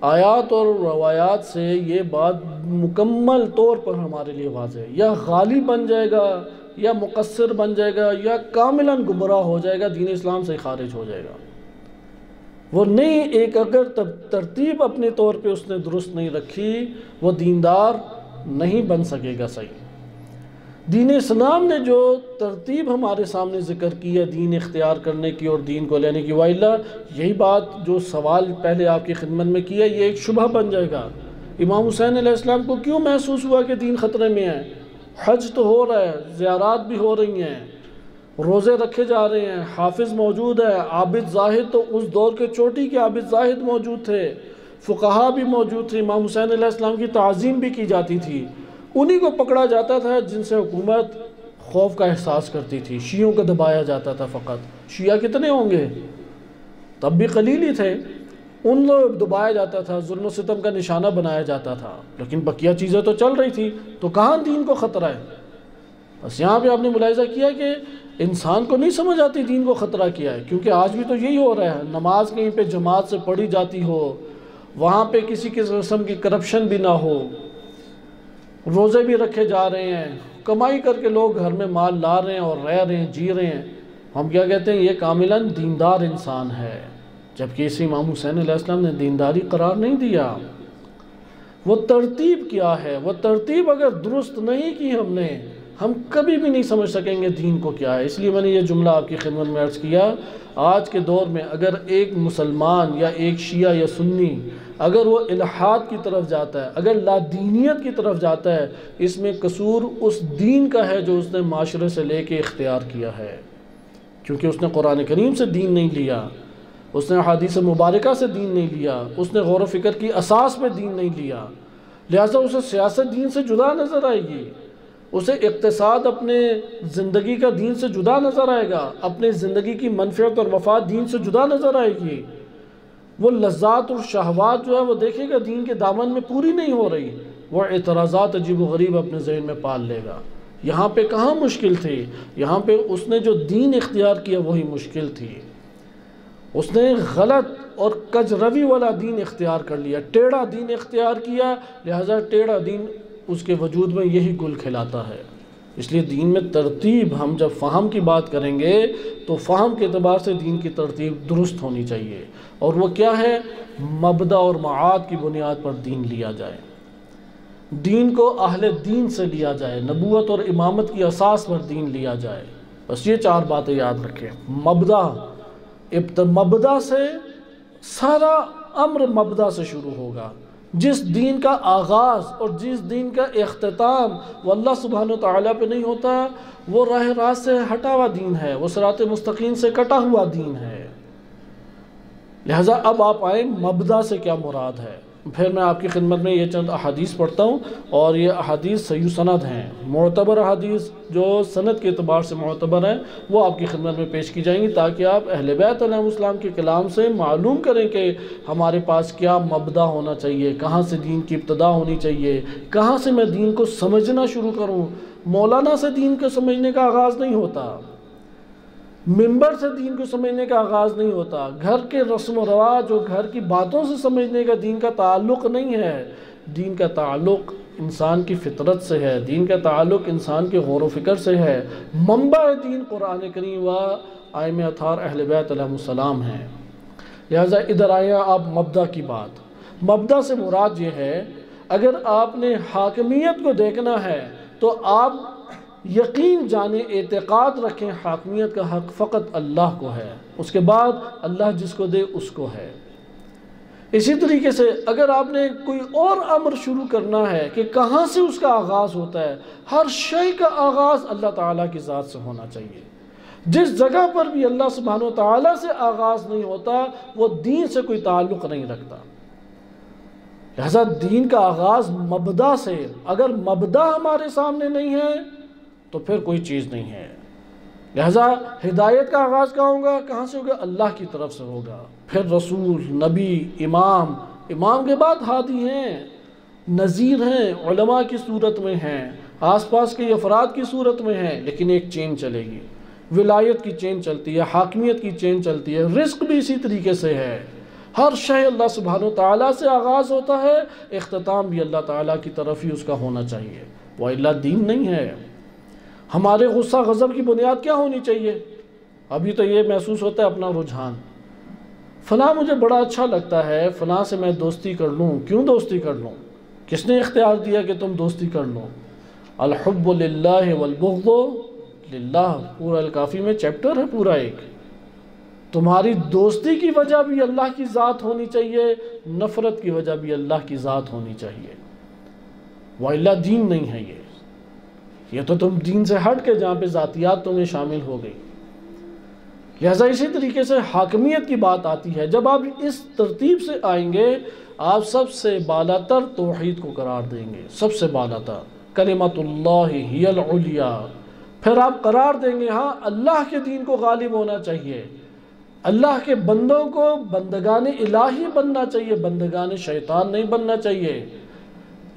آیات اور روایات سے یہ بات مکمل طور پر ہمارے لیے واضح ہے، یا غالب بن جائے گا، یا مقصر بن جائے گا، یا کاملاً گمراہ ہو جائے گا، دین اسلام سے خارج ہو جائے گا۔ وہ نہیں، ایک اگر ترتیب اپنے طور پہ اس نے درست نہیں رکھی، وہ دیندار نہیں بن سکے گا۔ صحیح دین اسلام نے جو ترتیب ہمارے سامنے ذکر کی ہے دین اختیار کرنے کی اور دین کو لینے کی، وَإِلَّا یہی بات جو سوال پہلے آپ کی خدمت میں کیا ہے یہ ایک شبہ بن جائے گا۔ امام حسین علیہ السلام کو کیوں محسوس ہوا کہ دین خطرے میں ہے؟ حج تو ہو رہا ہے، زیارات بھی ہو رہی ہیں، روزے رکھے جا رہے ہیں، حافظ موجود ہے، عابد زاہد تو اس دور کے چوٹی کے عابد زاہد موجود تھے، فقہا بھی موجود تھے، امام حسین علیہ السلام کی تعظیم بھی کی جاتی تھی، انہی کو پکڑا جاتا تھا جن سے حکومت خوف کا احساس کرتی تھی، شیعوں کو دبایا جاتا تھا فقط۔ شیعہ کتنے ہوں گے؟ تب بھی قلیل ہی تھے، ان لوگ دبایا جاتا تھا، ظلم و ستم کا نشانہ بنایا جاتا تھا، لیکن بقیہ چیزیں تو چل رہی تھی، تو کہاں دین کو خطرہ ہے؟ بس یہاں پہ آپ نے ملاحظہ کیا کہ انسان کو نہیں سمجھ آتی دین کو خطرہ کیا ہے، کیونکہ آج بھی تو یہی ہو رہا ہے، نماز کہیں پہ جماعت سے پڑھی جاتی ہو، وہاں پہ کسی قسم کی کرپشن بھی نہ ہو، روزے بھی رکھے جا رہے ہیں، کمائی کر کے لوگ گھر میں مال لا رہے ہیں اور رہ رہے ہیں، جی رہے ہیں، ہم کیا کہتے ہیں؟ یہ کاملاً دیندار انسان ہے، جبکہ اسے امام حسین علیہ السلام نے دینداری قرار نہیں دیا۔ وہ ترتیب کیا ہے؟ وہ ترتیب اگر درست نہیں کی ہم کبھی بھی نہیں سمجھ سکیں گے دین کو کیا ہے۔ اس لیے میں نے یہ جملہ آپ کی خدمت میں عرض کیا، آج کے دور میں اگر ایک مسلمان یا ایک شیعہ یا سنی اگر وہ الحاد کی طرف جاتا ہے، اگر لادینیت کی طرف جاتا ہے، اس میں قصور اس دین کا ہے جو اس نے معاشرے سے لے کے اختیار کیا ہے، کیونکہ اس نے قرآن کریم سے دین نہیں لیا، اس نے احادیث مبارکہ سے دین نہیں لیا، اس نے غور و فکر کی اساس پہ دین نہیں لیا، لہٰذا اسے سیاست دین سے جدا نظر آئے گی، اسے اقتصاد اپنے زندگی کا دین سے جدا نظر آئے گا، اپنے زندگی کی منفعت اور مفاد دین سے جدا نظر آئے گی، وہ لذات اور شہوات جو ہے وہ دیکھے گا دین کے دامن میں پوری نہیں ہو رہی، وہ اعتراضات عجیب و غریب اپنے ذہن میں پال لے گا۔ یہاں پہ کہاں مشکل تھی؟ یہاں پہ اس نے جو دین اختیار کیا وہی مشکل تھی، اس نے غلط اور کجروی والا دین اختیار کر لیا، ٹیڑھا دین اختیار کیا، لہٰذا ٹیڑھا دین اس کے وجود میں یہی گل کھلاتا ہے۔ اس لیے دین میں ترتیب، ہم جب فہم کی بات کریں گے تو فہم کے اعتبار سے دین کی ترتیب درست ہونی چاہیے، اور وہ کیا ہے؟ مبدأ اور معاد کی بنیاد پر دین لیا جائے، دین کو اہل دین سے لیا جائے، نبوت اور امامت کی اساس پر دین لیا جائے۔ بس یہ چار باتیں یاد رکھیں، مبدأ سے سارا امر مبدأ سے شروع ہوگا، جس دین کا آغاز اور جس دین کا اختتام وہ اللہ سبحانہ وتعالیٰ پہ نہیں ہوتا، وہ راہ راست سے ہٹا ہوا دین ہے، وہ صراط مستقیم سے کٹا ہوا دین ہے۔ لہٰذا اب آپ آئیں مبدأ سے کیا مراد ہے۔ پھر میں آپ کی خدمت میں یہ چند احادیث پڑھتا ہوں، اور یہ احادیث صحیح سند ہیں، معتبر احادیث جو سند کے اعتبار سے معتبر ہیں وہ آپ کی خدمت میں پیش کی جائیں گی، تاکہ آپ اہل بیت علیہ السلام کے کلام سے معلوم کریں کہ ہمارے پاس کیا مبدأ ہونا چاہیے، کہاں سے دین کی ابتدا ہونی چاہیے، کہاں سے میں دین کو سمجھنا شروع کروں۔ مولانا سے دین کو سمجھنے کا آغاز نہیں ہوتا، منبر سے دین کو سمجھنے کا آغاز نہیں ہوتا، گھر کے رسم و رواج اور گھر کی باتوں سے سمجھنے کا دین کا تعلق نہیں ہے، دین کا تعلق انسان کی فطرت سے ہے، دین کا تعلق انسان کے غور و فکر سے ہے۔ منبع دین قرآن کریم و ائمہ اطہار اہل بیت علیہ السلام ہیں۔ لہٰذا ادھر آئیں آپ مبدأ کی بات۔ مبدأ سے مراد یہ ہے، اگر آپ نے حاکمیت کو دیکھنا ہے تو آپ یقین جانیں، اعتقاد رکھیں، حاکمیت کا حق فقط اللہ کو ہے، اس کے بعد اللہ جس کو دے اس کو ہے۔ اسی طریقے سے اگر آپ نے کوئی اور امر شروع کرنا ہے کہ کہاں سے اس کا آغاز ہوتا ہے، ہر شے کا آغاز اللہ تعالیٰ کی ذات سے ہونا چاہیے۔ جس جگہ پر بھی اللہ سبحانہ و تعالیٰ سے آغاز نہیں ہوتا وہ دین سے کوئی تعلق نہیں رکھتا۔ لہذا دین کا آغاز مبدأ سے، اگر مبدأ ہمارے سامنے نہیں ہے تو پھر کوئی چیز نہیں ہے۔ لہذا ہدایت کا آغاز کہاں سے ہوگا؟ اللہ کی طرف سے ہوگا، پھر رسول، نبی، امام کے بعد ہادی ہیں، نذیر ہیں، علماء کی صورت میں ہیں، آس پاس کے افراد کی صورت میں ہیں، لیکن ایک چین چلے گی، ولایت کی چین چلتی ہے، حاکمیت کی چین چلتی ہے، رزق بھی اسی طریقے سے ہے۔ ہر شے اللہ سبحانہ و تعالیٰ سے آغاز ہوتا ہے، اختتام بھی اللہ تعالیٰ کی طرف ہی اس کا ہونا چاہیے، وَإِلَّا دین نہیں ہے۔ ہمارے غصہ غضب کی بنیاد کیا ہونی چاہیے؟ ابھی تو یہ محسوس ہوتا ہے اپنا رجحان، فلاں مجھے بڑا اچھا لگتا ہے، فلاں سے میں دوستی کر لوں۔ کیوں دوستی کر لوں؟ کس نے اختیار دیا کہ تم دوستی کر لو؟ الحب للہ والبغض للہ، پورا الکافی میں چیپٹر ہے پورا ایک۔ تمہاری دوستی کی وجہ بھی اللہ کی ذات ہونی چاہیے، نفرت کی وجہ بھی اللہ کی ذات ہونی چاہیے، وَإِلَّا دین نہیں ہے یہ تو تم دین سے ہٹ کے جہاں پہ ذاتیات تمہیں شامل ہو گئی۔ لہٰذا اسی طریقے سے حاکمیت کی بات آتی ہے، جب آپ اس ترتیب سے آئیں گے آپ سب سے بالا تر توحید کو قرار دیں گے، سب سے بالا تر کلمۃ اللہ ہی العلیٰ، پھر آپ قرار دیں گے ہاں اللہ کے دین کو غالب ہونا چاہیے، اللہ کے بندوں کو بندگان الہی بننا چاہیے، بندگان شیطان نہیں بننا چاہیے۔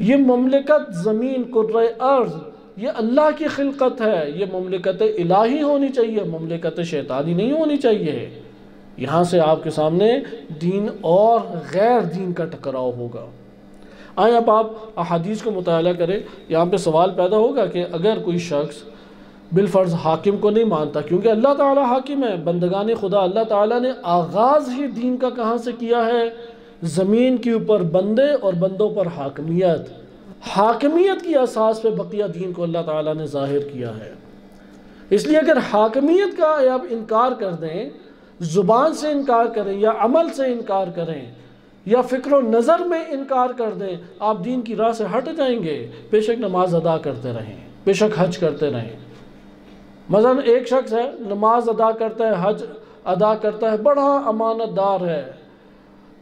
یہ مملکت زمین کرۂ ارض یہ اللہ کی خلقت ہے، یہ مملکت الہی ہونی چاہیے، مملکت شیطانی نہیں ہونی چاہیے۔ یہاں سے آپ کے سامنے دین اور غیر دین کا ٹکراؤ ہوگا۔ آئیں اب آپ احادیث کو مطالعہ کریں، یہاں پہ سوال پیدا ہوگا کہ اگر کوئی شخص بالفرض حاکم کو نہیں مانتا، کیونکہ اللہ تعالیٰ حاکم ہے، بندگان خدا، اللہ تعالیٰ نے آغاز ہی دین کا کہاں سے کیا ہے؟ زمین کے اوپر بندے اور بندوں پر حاکمیت، حاکمیت کی اساس پہ بقیہ دین کو اللہ تعالیٰ نے ظاہر کیا ہے۔ اس لیے اگر حاکمیت کا آپ انکار کر دیں، زبان سے انکار کریں یا عمل سے انکار کریں یا فکر و نظر میں انکار کر دیں، آپ دین کی راہ سے ہٹ جائیں گے۔ بے شک نماز ادا کرتے رہیں، بے شک حج کرتے رہیں۔ مثلا ایک شخص ہے نماز ادا کرتا ہے، حج ادا کرتا ہے، بڑا امانت دار ہے،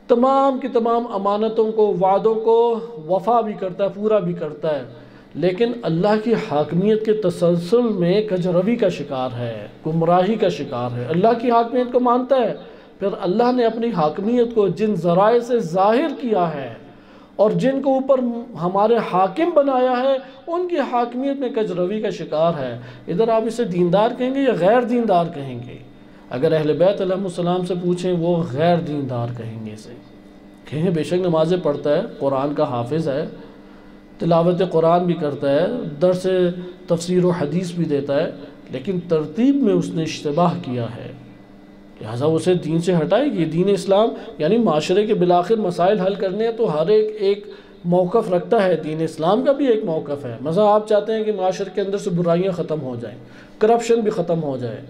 تمام کی تمام امانتوں کو، وعدوں کو وفا بھی کرتا ہے، پورا بھی کرتا ہے، لیکن اللہ کی حاکمیت کے تسلسل میں کجروی کا شکار ہے، گمراہی کا شکار ہے۔ اللہ کی حاکمیت کو مانتا ہے، پھر اللہ نے اپنی حاکمیت کو جن ذرائع سے ظاہر کیا ہے اور جن کو اوپر ہمارے حاکم بنایا ہے، ان کی حاکمیت میں کجروی کا شکار ہے۔ ادھر آپ اسے دیندار کہیں گے یا غیر دیندار کہیں گے؟ اگر اہل بیت علیہ السلام سے پوچھیں وہ غیر دیندار کہیں گے، اسے کہیں گے بے شک نمازیں پڑھتا ہے، قرآن کا حافظ ہے، تلاوت قرآن بھی کرتا ہے، درس تفسیر و حدیث بھی دیتا ہے، لیکن ترتیب میں اس نے اشتباہ کیا ہے، لہٰذا اسے دین سے ہٹائے گی۔ دین اسلام یعنی معاشرے کے بالآخر مسائل حل کرنے ہیں تو ہر ایک موقف رکھتا ہے، دین اسلام کا بھی ایک موقف ہے۔ مثلا آپ چاہتے ہیں کہ معاشرے کے اندر سے برائیاں ختم ہو جائیں، کرپشن بھی ختم ہو جائے،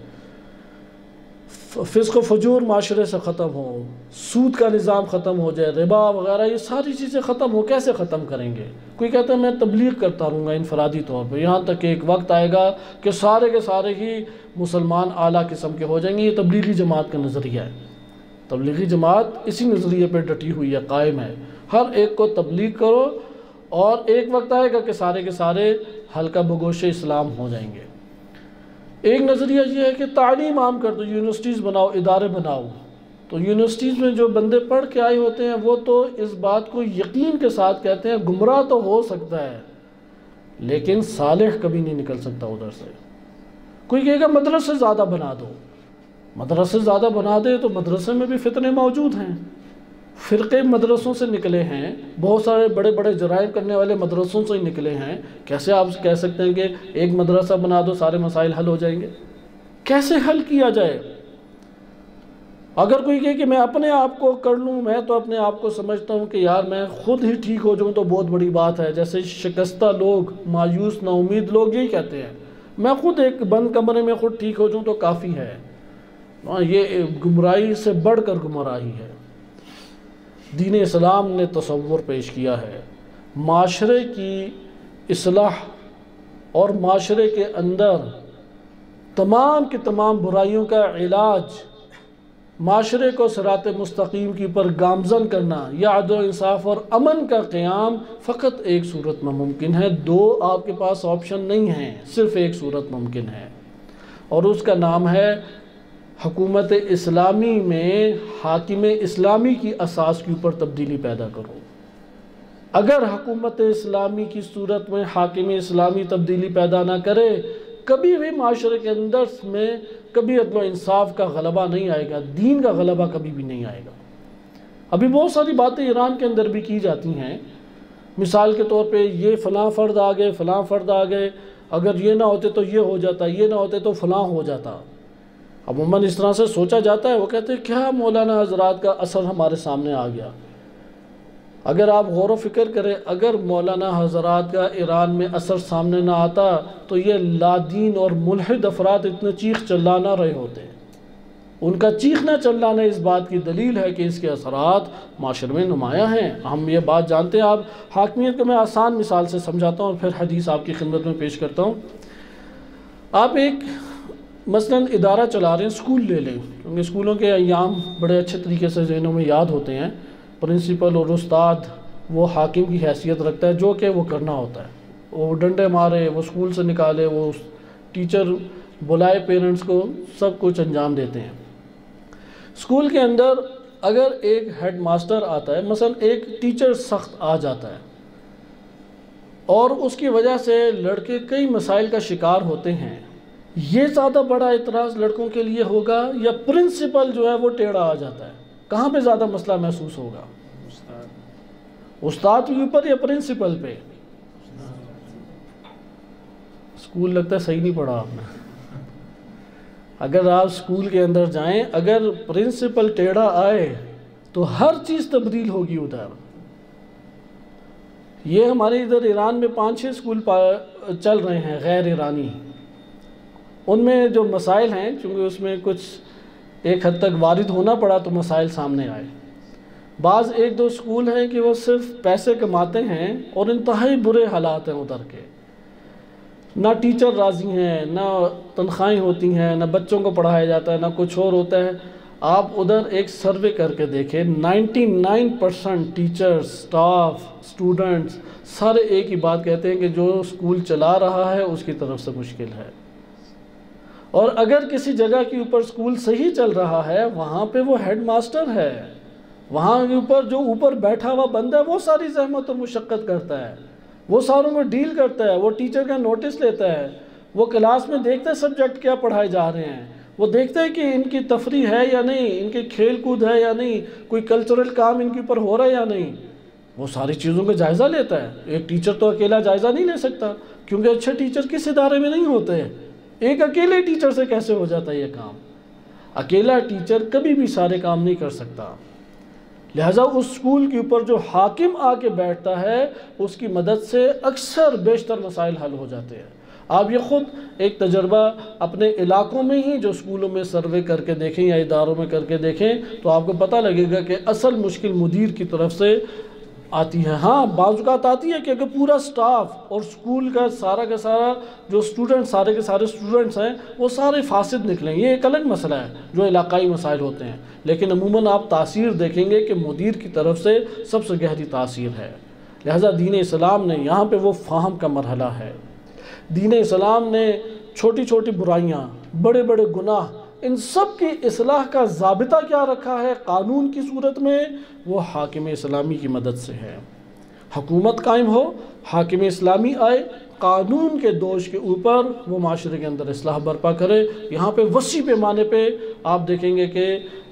فسق و فجور معاشرے سے ختم ہو، سود کا نظام ختم ہو جائے، ربا وغیرہ یہ ساری چیزیں ختم ہو، کیسے ختم کریں گے؟ کوئی کہتا ہے میں تبلیغ کرتا رہوں گا انفرادی طور پہ، یہاں تک کہ ایک وقت آئے گا کہ سارے کے سارے ہی مسلمان اعلیٰ قسم کے ہو جائیں گے۔ یہ تبلیغی جماعت کا نظریہ ہے۔ تبلیغی جماعت اسی نظریے پہ ڈٹی ہوئی ہے، قائم ہے، ہر ایک کو تبلیغ کرو اور ایک وقت آئے گا کہ سارے کے سارے حلقہ بگوش اسلام ہو جائیں گے۔ ایک نظریہ یہ ہے کہ تعلیم عام کر دو، یونیورسٹیز بناؤ، ادارے بناؤ، تو یونیورسٹیز میں جو بندے پڑھ کے آئے ہوتے ہیں وہ تو اس بات کو یقین کے ساتھ کہتے ہیں گمراہ تو ہو سکتا ہے لیکن صالح کبھی نہیں نکل سکتا ادھر سے۔ کوئی کہے گا مدرسے زیادہ بنا دو، مدرسے زیادہ بنا دے تو مدرسے میں بھی فتنے موجود ہیں، فرقے مدرسوں سے نکلے ہیں، بہت سارے بڑے بڑے جرائم کرنے والے مدرسوں سے ہی نکلے ہیں۔ کیسے آپ کہہ سکتے ہیں کہ ایک مدرسہ بنا دو سارے مسائل حل ہو جائیں گے؟ کیسے حل کیا جائے؟ اگر کوئی کہے کہ میں اپنے آپ کو کر لوں، میں تو اپنے آپ کو سمجھتا ہوں کہ یار میں خود ہی ٹھیک ہو جاؤں تو بہت بڑی بات ہے، جیسے شکستہ لوگ، مایوس نا امید لوگ یہی کہتے ہیں میں خود ایک بند کمرے میں خود ٹھیک ہو جاؤں تو کافی ہے۔ یہ گمراہی سے بڑھ کر گمراہی ہے۔ دین اسلام نے تصور پیش کیا ہے معاشرے کی اصلاح اور معاشرے کے اندر تمام کی تمام برائیوں کا علاج، معاشرے کو صراط مستقیم کی پر گامزن کرنا، یا عدل و انصاف اور امن کا قیام فقط ایک صورت میں ممکن ہے، دو آپ کے پاس آپشن نہیں ہیں، صرف ایک صورت ممکن ہے، اور اس کا نام ہے حکومت اسلامی میں حاکم اسلامی کی اساس کے اوپر تبدیلی پیدا کرو۔ اگر حکومت اسلامی کی صورت میں حاکم اسلامی تبدیلی پیدا نہ کرے، کبھی بھی معاشرے کے اندر میں کبھی عدل و انصاف کا غلبہ نہیں آئے گا، دین کا غلبہ کبھی بھی نہیں آئے گا۔ ابھی بہت ساری باتیں ایران کے اندر بھی کی جاتی ہیں، مثال کے طور پہ یہ فلاں فرد آ گئے، فلاں فرد آ گئے، اگر یہ نہ ہوتے تو یہ ہو جاتا، یہ نہ ہوتے تو فلاں ہو جاتا۔ عموماً اس طرح سے سوچا جاتا ہے، وہ کہتے ہیں کیا مولانا حضرات کا اثر ہمارے سامنے آ گیا۔ اگر آپ غور و فکر کریں، اگر مولانا حضرات کا ایران میں اثر سامنے نہ آتا تو یہ لادین اور ملحد افراد اتنے چیخ چلا نہ رہے ہوتے۔ ان کا چیخنا چلانا اس بات کی دلیل ہے کہ اس کے اثرات معاشرے میں نمایاں ہیں۔ ہم یہ بات جانتے ہیں۔ آپ حاکمیت کو میں آسان مثال سے سمجھاتا ہوں اور پھر حدیث آپ کی خدمت میں پیش کرتا ہوں۔ آپ ایک مثلاً ادارہ چلا رہے ہیں، اسکول لے لیں، کیونکہ اسکولوں کے ایام بڑے اچھے طریقے سے ذہنوں میں یاد ہوتے ہیں. پرنسپل اور استاد وہ حاکم کی حیثیت رکھتا ہے، جو کہ وہ کرنا ہوتا ہے. وہ ڈنڈے مارے، وہ اسکول سے نکالے، وہ ٹیچر بلائے پیرنٹس کو، سب کچھ انجام دیتے ہیں. اسکول کے اندر اگر ایک ہیڈ ماسٹر آتا ہے، مثلا ایک ٹیچر سخت آ جاتا ہے اور اس کی وجہ سے لڑکے کئی مسائل کا شکار ہوتے ہیں، یہ زیادہ بڑا اعتراض لڑکوں کے لیے ہوگا یا پرنسپل جو ہے وہ ٹیڑھا آ جاتا ہے؟ کہاں پہ زیادہ مسئلہ محسوس ہوگا؟ استاد کے اوپر یا پرنسپل پہ؟ اسکول لگتا ہے صحیح نہیں پڑھا آپ نے. اگر آپ اسکول کے اندر جائیں، اگر پرنسپل ٹیڑھا آئے تو ہر چیز تبدیل ہوگی ادھر. یہ ہمارے ادھر ایران میں 5-6 اسکول چل رہے ہیں غیر ایرانی. ان میں جو مسائل ہیں، چونکہ اس میں کچھ ایک حد تک وارد ہونا پڑا تو مسائل سامنے آئے. بعض 1-2 اسکول ہیں کہ وہ صرف پیسے کماتے ہیں اور انتہائی برے حالات ہیں ادھر کے. نہ ٹیچر راضی ہیں، نہ تنخواہیں ہوتی ہیں، نہ بچوں کو پڑھایا جاتا ہے، نہ کچھ اور ہوتا ہے. آپ ادھر ایک سروے کر کے دیکھیں، 99% ٹیچرز، سٹاف، اسٹوڈنٹس سارے ایک ہی بات کہتے ہیں کہ جو اسکول چلا رہا ہے اس کی طرف سے مشکل ہے. اور اگر کسی جگہ کے اوپر اسکول صحیح چل رہا ہے، وہاں پہ وہ ہیڈ ماسٹر ہے، وہاں کے اوپر جو اوپر بیٹھا ہوا بندہ ہے وہ ساری زحمت اور مشقت کرتا ہے، وہ ساروں کو ڈیل کرتا ہے، وہ ٹیچر کا نوٹس لیتا ہے، وہ کلاس میں دیکھتا ہے سبجیکٹ کیا پڑھائے جا رہے ہیں، وہ دیکھتا ہے کہ ان کی تفریح ہے یا نہیں، ان کے کھیل کود ہے یا نہیں، کوئی کلچرل کام ان کے اوپر ہو رہا ہے یا نہیں. وہ ساری چیزوں کا جائزہ لیتا ہے. ایک ٹیچر تو اکیلا جائزہ نہیں لے سکتا، کیونکہ اچھے ٹیچر کس ادارے میں نہیں ہوتے. ایک اکیلے ٹیچر سے کیسے ہو جاتا ہے یہ کام؟ اکیلا ٹیچر کبھی بھی سارے کام نہیں کر سکتا. لہٰذا اس اسکول کے اوپر جو حاکم آ کے بیٹھتا ہے اس کی مدد سے اکثر بیشتر مسائل حل ہو جاتے ہیں. آپ یہ خود ایک تجربہ اپنے علاقوں میں ہی جو اسکولوں میں سروے کر کے دیکھیں یا اداروں میں کر کے دیکھیں تو آپ کو پتہ لگے گا کہ اصل مشکل مدیر کی طرف سے آتی ہے. ہاں بعض اوقات آتی ہے کہ اگر پورا سٹاف اور اسکول کا سارا جو اسٹوڈنٹ سارے کے سارے اسٹوڈنٹس ہیں وہ سارے فاسد نکلیں، یہ ایک الگ مسئلہ ہے جو علاقائی مسائل ہوتے ہیں. لیکن عموماً آپ تاثیر دیکھیں گے کہ مدیر کی طرف سے سب سے گہری تاثیر ہے. لہٰذا دین اسلام نے یہاں پہ وہ فہم کا مرحلہ ہے. دین اسلام نے چھوٹی چھوٹی برائیاں، بڑے بڑے گناہ، ان سب کی اصلاح کا ضابطہ کیا رکھا ہے قانون کی صورت میں؟ وہ حاکم اسلامی کی مدد سے ہے. حکومت قائم ہو، حاکم اسلامی آئے، قانون کے دوش کے اوپر وہ معاشرے کے اندر اصلاح برپا کرے. یہاں پہ وسیع پیمانے پہ آپ دیکھیں گے کہ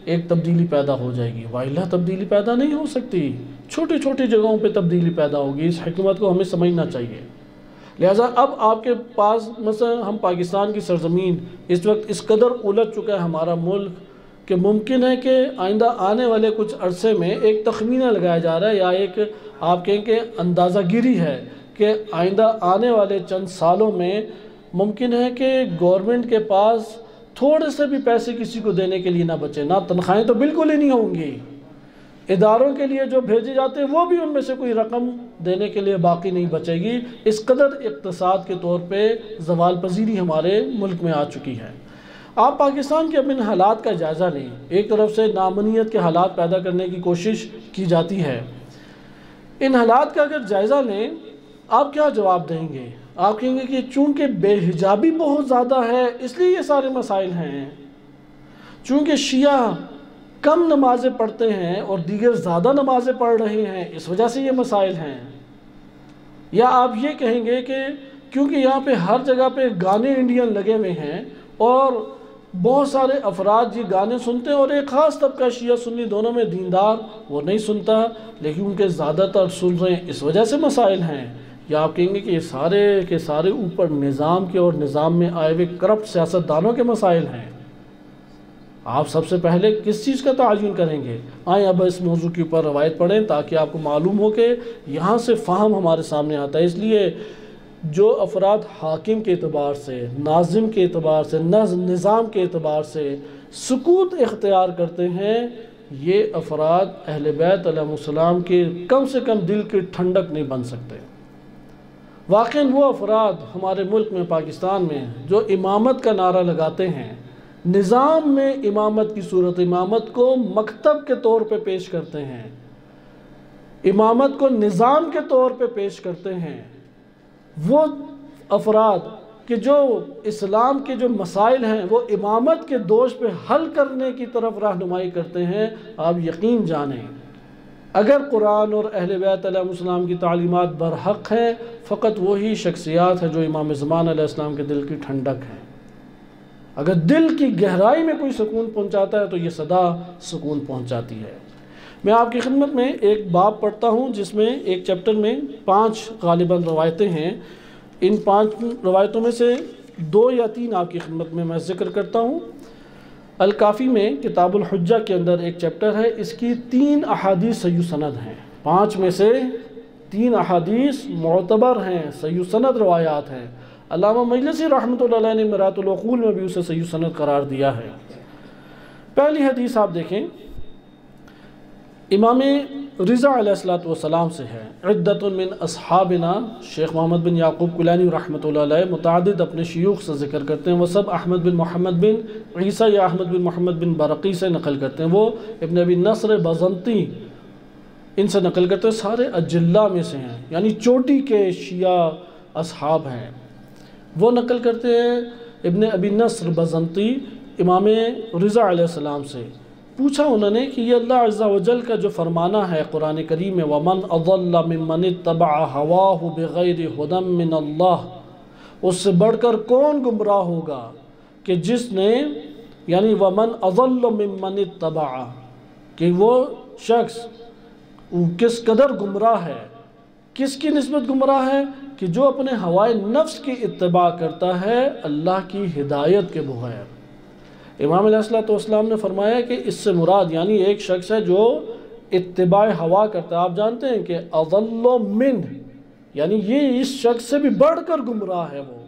ایک تبدیلی پیدا ہو جائے گی. واحدہ تبدیلی پیدا نہیں ہو سکتی، چھوٹی چھوٹی جگہوں پہ تبدیلی پیدا ہوگی. اس حکمت کو ہمیں سمجھنا چاہیے. لہٰذا اب آپ کے پاس مثلا ہم پاکستان کی سرزمین اس وقت اس قدر الجھ چکا ہے ہمارا ملک کہ ممکن ہے کہ آئندہ آنے والے کچھ عرصے میں ایک تخمینہ لگایا جا رہا ہے یا ایک آپ کہیں کہ اندازہ گیری ہے کہ آئندہ آنے والے چند سالوں میں ممکن ہے کہ گورنمنٹ کے پاس تھوڑے سے بھی پیسے کسی کو دینے کے لیے نہ بچے. نہ تنخواہیں تو بالکل ہی نہیں ہوں گی، اداروں کے لیے جو بھیجے جاتے ہیں وہ بھی ان میں سے کوئی رقم دینے کے لیے باقی نہیں بچے گی. اس قدر اقتصاد کے طور پہ زوال پذیری ہمارے ملک میں آ چکی ہے. آپ پاکستان کے اب ان حالات کا جائزہ لیں. ایک طرف سے نامنیت کے حالات پیدا کرنے کی کوشش کی جاتی ہے. ان حالات کا اگر جائزہ لیں آپ کیا جواب دیں گے؟ آپ کہیں گے کہ چونکہ بے حجابی بہت زیادہ ہے اس لیے یہ سارے مسائل ہیں، چونکہ شیعہ کم نمازیں پڑھتے ہیں اور دیگر زیادہ نمازیں پڑھ رہے ہیں اس وجہ سے یہ مسائل ہیں، یا آپ یہ کہیں گے کہ کیونکہ یہاں پہ ہر جگہ پہ گانے انڈین لگے ہوئے ہیں اور بہت سارے افراد یہ گانے سنتے ہیں اور ایک خاص طبقہ شیعہ سنی دونوں میں دیندار وہ نہیں سنتا لیکن ان کے زیادہ تر سن رہے ہیں اس وجہ سے مسائل ہیں، یا آپ کہیں گے کہ یہ سارے کے سارے اوپر نظام کے اور نظام میں آئے ہوئے کرپٹ سیاستدانوں کے مسائل ہیں؟ آپ سب سے پہلے کس چیز کا تعین کریں گے؟ آئیں اب اس موضوع کے اوپر روایت پڑھیں تاکہ آپ کو معلوم ہو کہ یہاں سے فہم ہمارے سامنے آتا ہے. اس لیے جو افراد حاکم کے اعتبار سے، ناظم کے اعتبار سے، نظام کے اعتبار سے سکوت اختیار کرتے ہیں یہ افراد اہل بیت علیہ السلام کے کم سے کم دل کے ٹھنڈک نہیں بن سکتے. واقعاً وہ افراد ہمارے ملک میں پاکستان میں جو امامت کا نعرہ لگاتے ہیں، نظام میں امامت کی صورت، امامت کو مکتب کے طور پہ پیش کرتے ہیں، امامت کو نظام کے طور پہ پیش کرتے ہیں، وہ افراد کہ جو اسلام کے جو مسائل ہیں وہ امامت کے دوش پہ حل کرنے کی طرف رہنمائی کرتے ہیں، آپ یقین جانیں اگر قرآن اور اہل بیت علیہ السلام کی تعلیمات برحق ہیں، فقط وہی شخصیات ہیں جو امام زمان علیہ السلام کے دل کی ٹھنڈک ہیں۔ اگر دل کی گہرائی میں کوئی سکون پہنچاتا ہے تو یہ صدا سکون پہنچاتی ہے۔ میں آپ کی خدمت میں ایک باب پڑھتا ہوں جس میں ایک چیپٹر میں 5 غالباً روایتیں ہیں، ان 5 روایتوں میں سے 2 یا 3 آپ کی خدمت میں ذکر کرتا ہوں۔ الکافی میں کتاب الحجہ کے اندر ایک چیپٹر ہے، اس کی 3 احادیث صحیح سند ہیں، 5 میں سے 3 احادیث معتبر ہیں، صحیح سند روایات ہیں۔ علامہ مجلسی رحمۃ اللہ علیہ نے مرات العقول میں بھی اسے صحیح سند قرار دیا ہے۔ پہلی حدیث آپ دیکھیں، امام رضا علیہ السلام سے ہے، عدت من اصحابنا، شیخ محمد بن یعقوب کلانی رحمۃ اللہ علیہ متعدد اپنے شیوخ سے ذکر کرتے ہیں، وہ سب احمد بن محمد بن عیسیٰ یا احمد بن محمد بن برقی سے نقل کرتے ہیں، وہ ابن ابی نصر بزنطی ان سے نقل کرتے ہیں، سارے اجلہ میں سے ہیں، یعنی چوٹی کے شیعہ اصحاب ہیں۔ وہ نقل کرتے ہیں ابن ابی نصر بزنطی امام رضا علیہ السلام سے، پوچھا انہوں نے کہ یہ اللہ عز و جل کا جو فرمانا ہے قرآن کریم میں، وَمَنْ أَضَلَّ مِمَّنِ اتَّبَعَ هَوَاهُ بِغَيْرِ هُدًى مِّنَ اللَّهِ، اس سے بڑھ کر کون گمراہ ہوگا کہ جس نے، یعنی وَمَنْ أَضَلَّ مِمَّنِ اتَّبَعَ، کہ وہ شخص کس قدر گمراہ ہے، کس کی نسبت گمراہ ہے، کہ جو اپنے ہوائے نفس کی اتباع کرتا ہے اللہ کی ہدایت کے بغیر۔ امام علیہ السلام نے فرمایا کہ اس سے مراد یعنی ایک شخص ہے جو اتباع ہوا کرتا ہے۔ آپ جانتے ہیں کہ اضل من، یعنی یہ اس شخص سے بھی بڑھ کر گمراہ ہے، وہ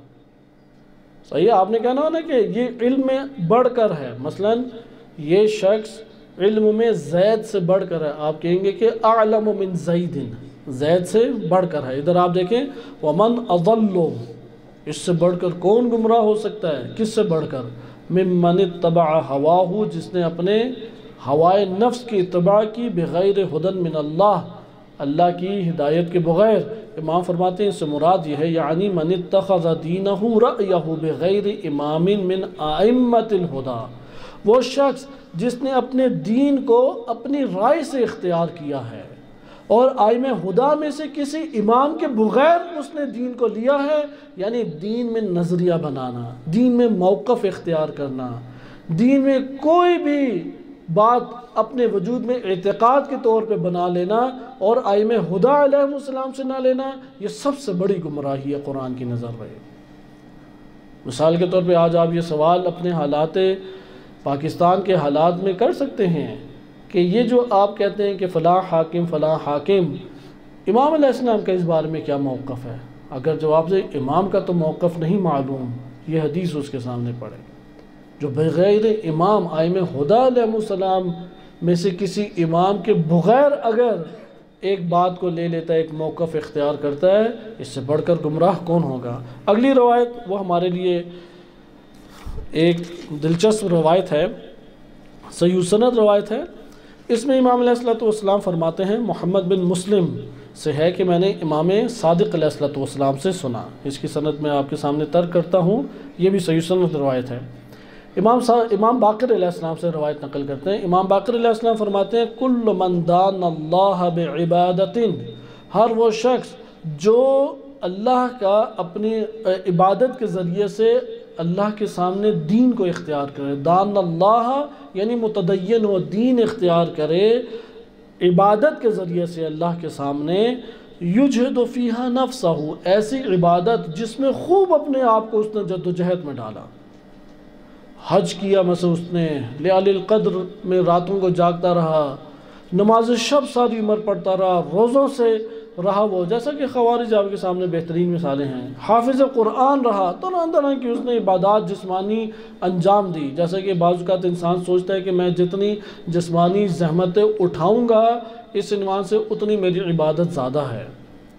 صحیح ہے۔ آپ نے کہنا ہونا کہ یہ علم میں بڑھ کر ہے، مثلا یہ شخص علم میں زید سے بڑھ کر ہے، آپ کہیں گے کہ اعلم من زید، زید سے بڑھ کر ہے۔ ادھر آپ دیکھیں ومن اضل، اس سے بڑھ کر کون گمراہ ہو سکتا ہے، کس سے بڑھ کر، ممن اتبع ہواہ، جس نے اپنے ہوائے نفس کی اتباع کی، بغیر ہدن من اللہ، اللہ کی ہدایت کے بغیر۔ امام فرماتے ہیں اس سے مراد یہ ہے، یعنی من اتخذ دینہ رأیہ بغیر امام من ائمۃ الہدی، وہ شخص جس نے اپنے دین کو اپنی رائے سے اختیار کیا ہے اور ائمہ ہدا میں سے کسی امام کے بغیر اس نے دین کو لیا ہے، یعنی دین میں نظریہ بنانا، دین میں موقف اختیار کرنا، دین میں کوئی بھی بات اپنے وجود میں اعتقاد کے طور پہ بنا لینا اور ائمہ ہدا علیہ السلام سے نہ لینا، یہ سب سے بڑی گمراہی ہے قرآن کی نظر میں۔ مثال کے طور پہ آج آپ یہ سوال اپنے حالات پاکستان کے حالات میں کر سکتے ہیں کہ یہ جو آپ کہتے ہیں کہ فلاں حاکم فلاں حاکم، امام علیہ السلام کا اس بارے میں کیا موقف ہے؟ اگر جواب سے امام کا تو موقف نہیں معلوم، یہ حدیث اس کے سامنے پڑھے، جو بغیر امام ائمہ ہدا علیہ السلام میں سے کسی امام کے بغیر اگر ایک بات کو لے لیتا ہے، ایک موقف اختیار کرتا ہے، اس سے بڑھ کر گمراہ کون ہوگا؟ اگلی روایت وہ ہمارے لیے ایک دلچسپ روایت ہے، صحیح سند روایت ہے۔ اس میں امام علیہ السلام فرماتے ہیں، محمد بن مسلم سے ہے کہ میں نے امام صادق علیہ السلام سے سنا، اس کی سند میں آپ کے سامنے ترک کرتا ہوں، یہ بھی صحیح سند روایت ہے۔ امام باقر علیہ السلام سے روایت نقل کرتے ہیں، امام باقر علیہ السلام فرماتے ہیں، کل من دان اللہ بعبادت، ہر وہ شخص جو اللہ کا اپنی عبادت کے ذریعے سے اللہ کے سامنے دین کو اختیار کرے، دان اللہ یعنی متدین و دین اختیار کرے عبادت کے ذریعے سے اللہ کے سامنے، یجہد فیہا نفسہ، ایسی عبادت جس میں خوب اپنے آپ کو اس نے جد و جہد میں ڈالا، حج کیا مثلا اس نے، لیال القدر میں راتوں کو جاگتا رہا، نماز شب ساری عمر پڑھتا رہا، روزوں سے رہا، وہ جیسا کہ خوارج آپ کے سامنے بہترین مثالیں ہیں، حافظ قرآن رہا، طرح طرح کی اس نے عبادات جسمانی انجام دی، جیسا کہ بعض اوقات انسان سوچتا ہے کہ میں جتنی جسمانی زحمتیں اٹھاؤں گا اس عنوان سے اتنی میری عبادت زیادہ ہے،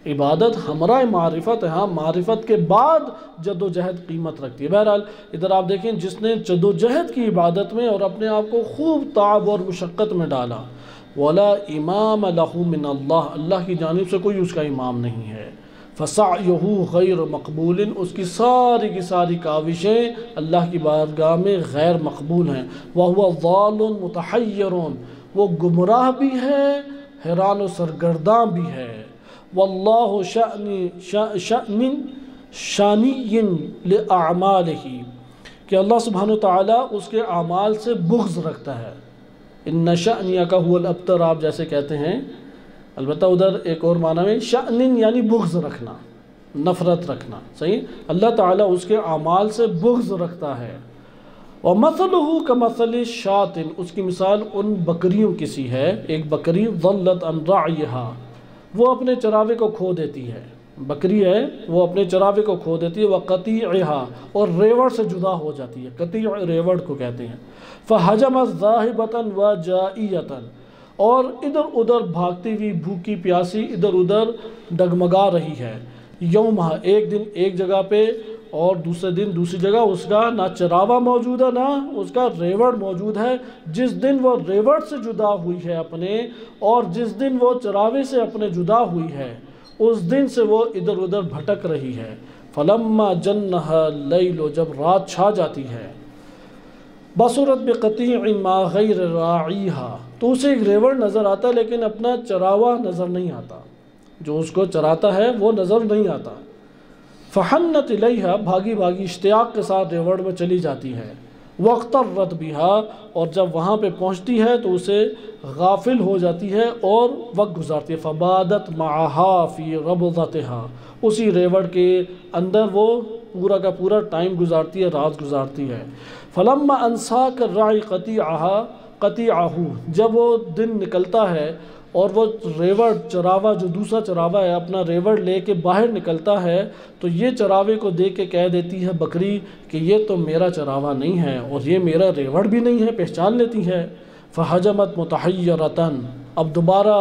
عبادت ہمراہ معرفت ہے، ہاں معرفت کے بعد جد و جہد قیمت رکھتی ہے۔ بہرحال ادھر آپ دیکھیں، جس نے جد و جہد کی عبادت میں اور اپنے آپ کو خوب تعب اور مشقت میں ڈالا، وَلَا إِمَامَ لَهُ مِنَ اللَّهِ، اللہ کی جانب سے کوئی اس کا امام نہیں ہے، فَسَعْيُهُ غَيْرُ مَقْبُولٍ، اس کی ساری کاوشیں اللہ کی بارگاہ میں غیر مقبول ہیں، وَهُوَ ضَالٌ مُتَحَيِّرٌ، وہ گمراہ بھی ہے، حیران و سرگرداں بھی ہے، وَاللَّهُ شَانِيٌّ لِأَعْمَالِهِ، کہ اللہ سبحانہ وتعالیٰ اس کے اعمال سے بغض رکھتا ہے۔ ان شأنیک هو الابتر، آپ جیسے کہتے ہیں، البتہ ادھر ایک اور معنی میں شأن یعنی بغض رکھنا، نفرت رکھنا، صحیح، اللہ تعالیٰ اس کے اعمال سے بغض رکھتا ہے۔ وَمَثَلُهُ كَمَثَلِ شَاةٍ، اس کی مثال ان بکریوں کی سی ہے، ایک بکری ضلت عن رعیها، وہ اپنے چراوے کو کھو دیتی ہے، بکری ہے وہ اپنے چراوے کو کھو دیتی ہے، وَقَطِيعِهَا، اور ریوڑ سے جدا ہو جاتی ہے، قطیع ریوڑ کو کہتے ہیں، فَحَجَمَتْ ذَاهِبَةً وَجَائِيَةً، اور ادھر ادھر بھاگتی ہوئی بھوکی پیاسی ادھر ادھر ڈگمگا رہی ہے، یومہا، ایک دن ایک جگہ پہ اور دوسرے دن دوسری جگہ، اس کا نہ چراوا موجود ہے نہ اس کا ریوڑ موجود ہے۔ جس دن وہ ریوڑ سے جدا ہوئی ہے اپنے، اور جس دن وہ چراوے سے اپنے جدا ہوئی ہے، اس دن سے وہ ادھر ادھر بھٹک رہی ہے۔ فلما جنها اللیل، جب رات چھا جاتی ہے، بصرت بقطیع ما غیر راعیہا، تو اسے ایک ریوڑ نظر آتا ہے لیکن اپنا چراوا نظر نہیں آتا، جو اس کو چراتا ہے وہ نظر نہیں آتا۔ فحنت الیہا، بھاگی بھاگی اشتیاق کے ساتھ ریوڑ میں چلی جاتی ہے۔ واغترت بہا، اور جب وہاں پہ پہنچتی ہے تو اسے غافل ہو جاتی ہے اور وقت گزارتی ہے۔ فبادت معہا فی ربضتہا، اسی ریوڑ کے اندر وہ پورا کا پورا ٹائم گزارتی ہے، رات گزارتی ہے۔ فلما انساک الراعی قطیعہ، جب وہ دن نکلتا ہے اور وہ ریوڑ چراوا، جو دوسرا چراوا ہے، اپنا ریوڑ لے کے باہر نکلتا ہے، تو یہ چراوے کو دیکھ کے کہہ دیتی ہے بکری کہ یہ تو میرا چراوا نہیں ہے اور یہ میرا ریوڑ بھی نہیں ہے، پہچان لیتی ہے۔ فحجمت متحیرتن، اب دوبارہ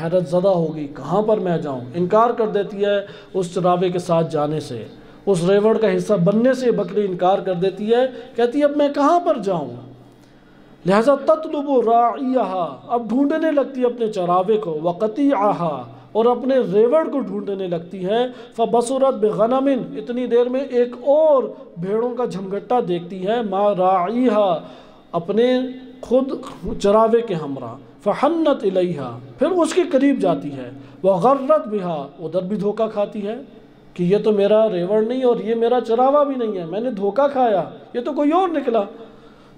حیرت زدہ ہوگی، کہاں پر میں جاؤں، انکار کر دیتی ہے اس چراوے کے ساتھ جانے سے، اس ریوڑ کا حصہ بننے سے بکری انکار کر دیتی ہے، کہتی ہے اب میں کہاں پر جاؤں، لہذا تطلب راعیہا، اب ڈھونڈنے لگتی ہے اپنے چراوے کو، وقطیعہا، اور اپنے ریوڑ کو ڈھونڈنے لگتی ہے۔ فبصرت بغنم، اتنی دیر میں ایک اور بھیڑوں کا جھمگٹا دیکھتی ہے، ما راعیہا، اپنے خود چراوے کے ہمراہ۔ فحنت الیہا، پھر اس کے قریب جاتی ہے، وغرت بہا، ادھر بھی دھوکہ کھاتی ہے کہ یہ تو میرا ریوڑ نہیں اور یہ میرا چراوا بھی نہیں ہے، میں نے دھوکہ کھایا، یہ تو کوئی اور نکلا۔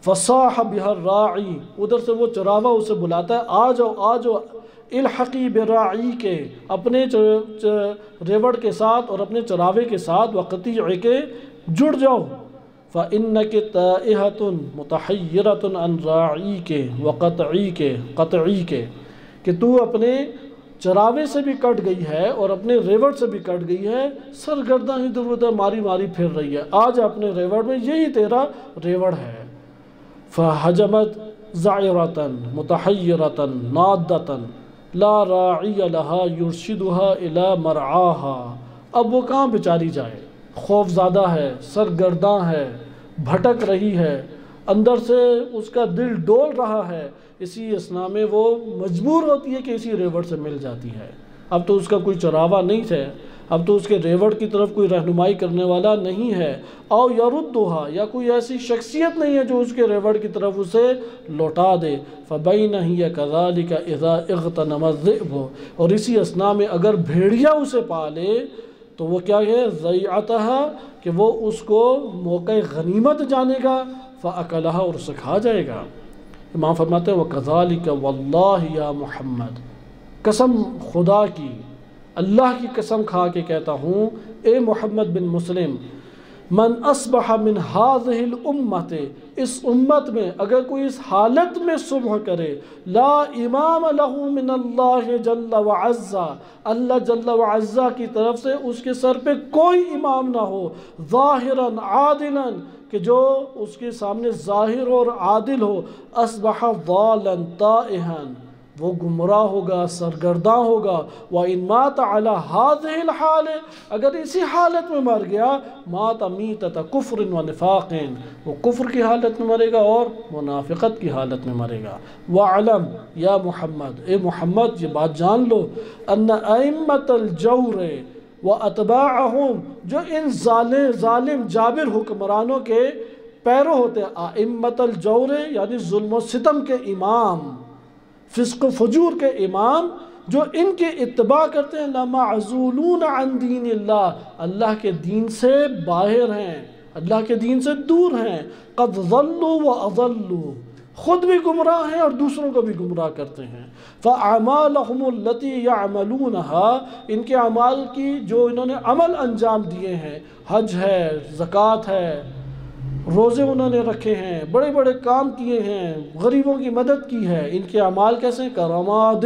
فصاح بها الراعی، ادھر سے وہ چراوا اسے بلاتا ہے، آ جاؤ آ جاؤ، الحقی براعی کے، اپنے ریوڑ کے ساتھ اور اپنے چراوے کے ساتھ، وقطیع کے، جڑ جاؤ۔ فَإِنَّكِ تَائِهَةٌ مُتَحَيِّرَةٌ عَنْ رَاعِيكَ وَقَطْعِيكَ، کہ تو اپنے چراوے سے بھی کٹ گئی ہے اور اپنے ریوڑ سے بھی کٹ گئی ہے، سرگرداں ادھر ادھر ماری ماری پھر رہی ہے، آج اپنے ریوڑ میں، یہی تیرا ریوڑ ہے۔ فحجمت زائرة متحیرة نادة لا راعی لها یرشدها الى مرعاها، اب وہ کہاں بیچاری جائے، خوف زدہ ہے، سرگرداں ہے، بھٹک رہی ہے، اندر سے اس کا دل ڈول رہا ہے، اسی اثناء میں وہ مجبور ہوتی ہے کہ اسی ریوڑ سے مل جاتی ہے۔ اب تو اس کا کوئی چراوا نہیں ہے، اب تو اس کے ریوڑ کی طرف کوئی رہنمائی کرنے والا نہیں ہے، او یردھا، یا کوئی ایسی شخصیت نہیں ہے جو اس کے ریوڑ کی طرف اسے لوٹا دے۔ فبین ہی کذالک اذا اغتنم الذئب، اور اسی اثناء میں اگر بھیڑیا اسے پالے تو وہ کیا ہے، ضیعتہا، کہ وہ اس کو موقع غنیمت جانے گا، فاکلہا، اور اسے کھا جائے گا۔ امام فرماتے ہیں وکذالک واللہ یا محمد، قسم خدا کی، اللہ کی قسم کھا کے کہتا ہوں اے محمد بن مسلم، من اصبح من هذه الامت، اس امت میں اگر کوئی اس حالت میں صبح کرے، لا امام له من اللہ جل وعز، اللہ جل وعز کی طرف سے اس کے سر پہ کوئی امام نہ ہو، ظاہرا عادلا، کہ جو اس کے سامنے ظاہر اور عادل ہو، اصبح ضالا تائہا، وہ گمراہ ہوگا، سرگرداں ہوگا۔ وَإِن مَاتَ عَلَى هَذِهِ الْحَالِ، اگر اسی حالت میں مر گیا، مَاتَ مِيتَةَ كُفْرٍ وَنِفَاقٍ، وہ کفر کی حالت میں مرے گا اور منافقت کی حالت میں مرے گا۔ وَعْلَمْ یا محمد، اے محمد یہ بات جان لو، أَنَّ أَئِمَّةَ الْجَوْرِ وَأَتْبَاعَهُمْ، جو ان ظالم جابر حکمرانوں کے پیرو ہوتے ہیں، أئمة الجور یعنی ظلم و ستم کے امام، فسق و فجور کے امام، جو ان کے اتباع کرتے ہیں، لَمَعْزُولُونَ عَنْ دِينِ اللَّهِ، اللہ کے دین سے باہر ہیں، اللہ کے دین سے دور ہیں۔ قَدْ ضَلُّوا وَأَضَلُّوا، خود بھی گمراہ ہیں اور دوسروں کو بھی گمراہ کرتے ہیں۔ فَأَعْمَالَهُمُ الَّتِي يَعْمَلُونَهَا، ان کے اعمال کی جو انہوں نے عمل انجام دیے ہیں، حج ہے، زکوٰۃ ہے، روزے انہوں نے رکھے ہیں، بڑے بڑے کام کیے ہیں، غریبوں کی مدد کی ہے، ان کے اعمال کیسے ہیں؟ کَرَمَادٍ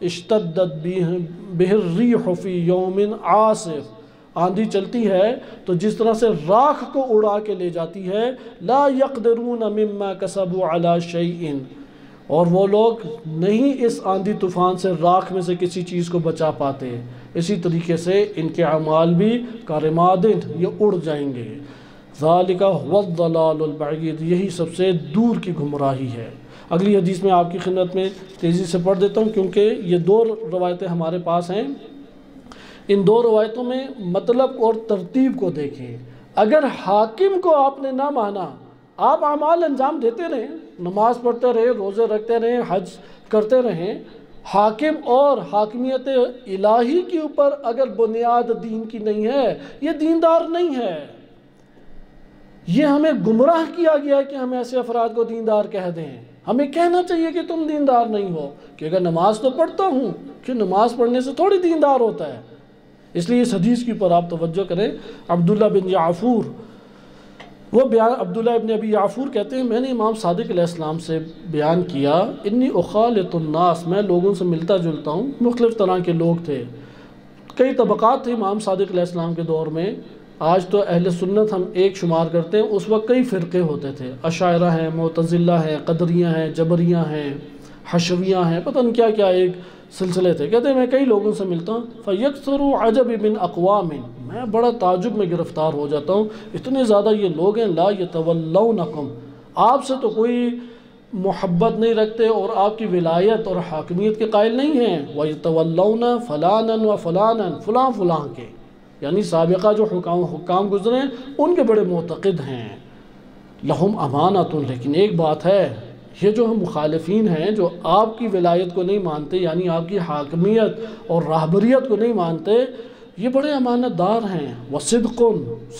اشْتَدَّتْ بِهِ الرِّيحُ فِي يَوْمٍ عَاصِفٍ، آندھی چلتی ہے تو جس طرح سے راکھ کو اڑا کے لے جاتی ہے، لَا يَقْدِرُونَ مِمَّا كَسَبُوا عَلَى شَيْءٍ، اور وہ لوگ نہیں اس آندھی طوفان سے راکھ میں سے کسی چیز کو بچا پاتے۔ اسی طریقے سے ان کے اعمال بھی کَرَمَادٍ، یہ اڑ جائیں گے۔ ذَلِكَ هُوَ الضَّلَالُ الْبَعِيدُ، یہی سب سے دور کی گمراہی ہے۔ اگلی حدیث میں آپ کی خدمت میں تیزی سے پڑھ دیتا ہوں کیونکہ یہ دو روایتیں ہمارے پاس ہیں۔ ان دو روایتوں میں مطلب اور ترتیب کو دیکھیں۔ اگر حاکم کو آپ نے نہ مانا، آپ اعمال انجام دیتے رہیں، نماز پڑھتے رہے، روزے رکھتے رہیں، حج کرتے رہیں، حاکم اور حاکمیت الہی کے اوپر اگر بنیاد دین کی نہیں ہے، یہ دیندار نہیں ہے۔ یہ ہمیں گمراہ کیا گیا ہے کہ ہم ایسے افراد کو دیندار کہہ دیں۔ ہمیں کہنا چاہیے کہ تم دیندار نہیں ہو، کہ اگر نماز تو پڑھتا ہوں، کہ نماز پڑھنے سے تھوڑی دیندار ہوتا ہے۔ اس لیے اس حدیث کے اوپر آپ توجہ کریں۔ عبداللہ بن یعفور، وہ بیان عبداللہ ابن ابی یعفور کہتے ہیں، میں نے امام صادق علیہ السلام سے بیان کیا، انی اخالط الناس، میں لوگوں سے ملتا جلتا ہوں، مختلف طرح کے لوگ تھے، کئی طبقات تھے امام صادق علیہ السلام کے دور میں۔ آج تو اہل سنت ہم ایک شمار کرتے ہیں، اس وقت کئی فرقے ہوتے تھے، اشاعرہ ہیں، معتزلہ ہیں، قدریہ ہیں، جبریہ ہیں، حشویہ ہیں، پتہ نہیں کیا کیا ایک سلسلے تھے۔ کہتے ہیں میں کئی لوگوں سے ملتا ہوں، فَيَكْثُرُ عَجَبِ مِنْ أَقْوَامٍ، میں بڑا تعجب میں گرفتار ہو جاتا ہوں، اتنے زیادہ یہ لوگ ہیں، لَا يَتَوَلَّوْنَكُمْ، آپ سے تو کوئی محبت نہیں رکھتے اور آپ کی ولایت اور حاکمیت کے قائل نہیں ہیں، وَيَتَوَلَّوْنَ فَلَانًا وَفَلَانًا، فلاں فلاں کے، یعنی سابقہ جو حکام گزرے ہیں ان کے بڑے معتقد ہیں۔ لہم امانت، لیکن ایک بات ہے، یہ جو ہم مخالفین ہیں جو آپ کی ولایت کو نہیں مانتے، یعنی آپ کی حاکمیت اور راہبریت کو نہیں مانتے، یہ بڑے امانت دار ہیں۔ وصدق،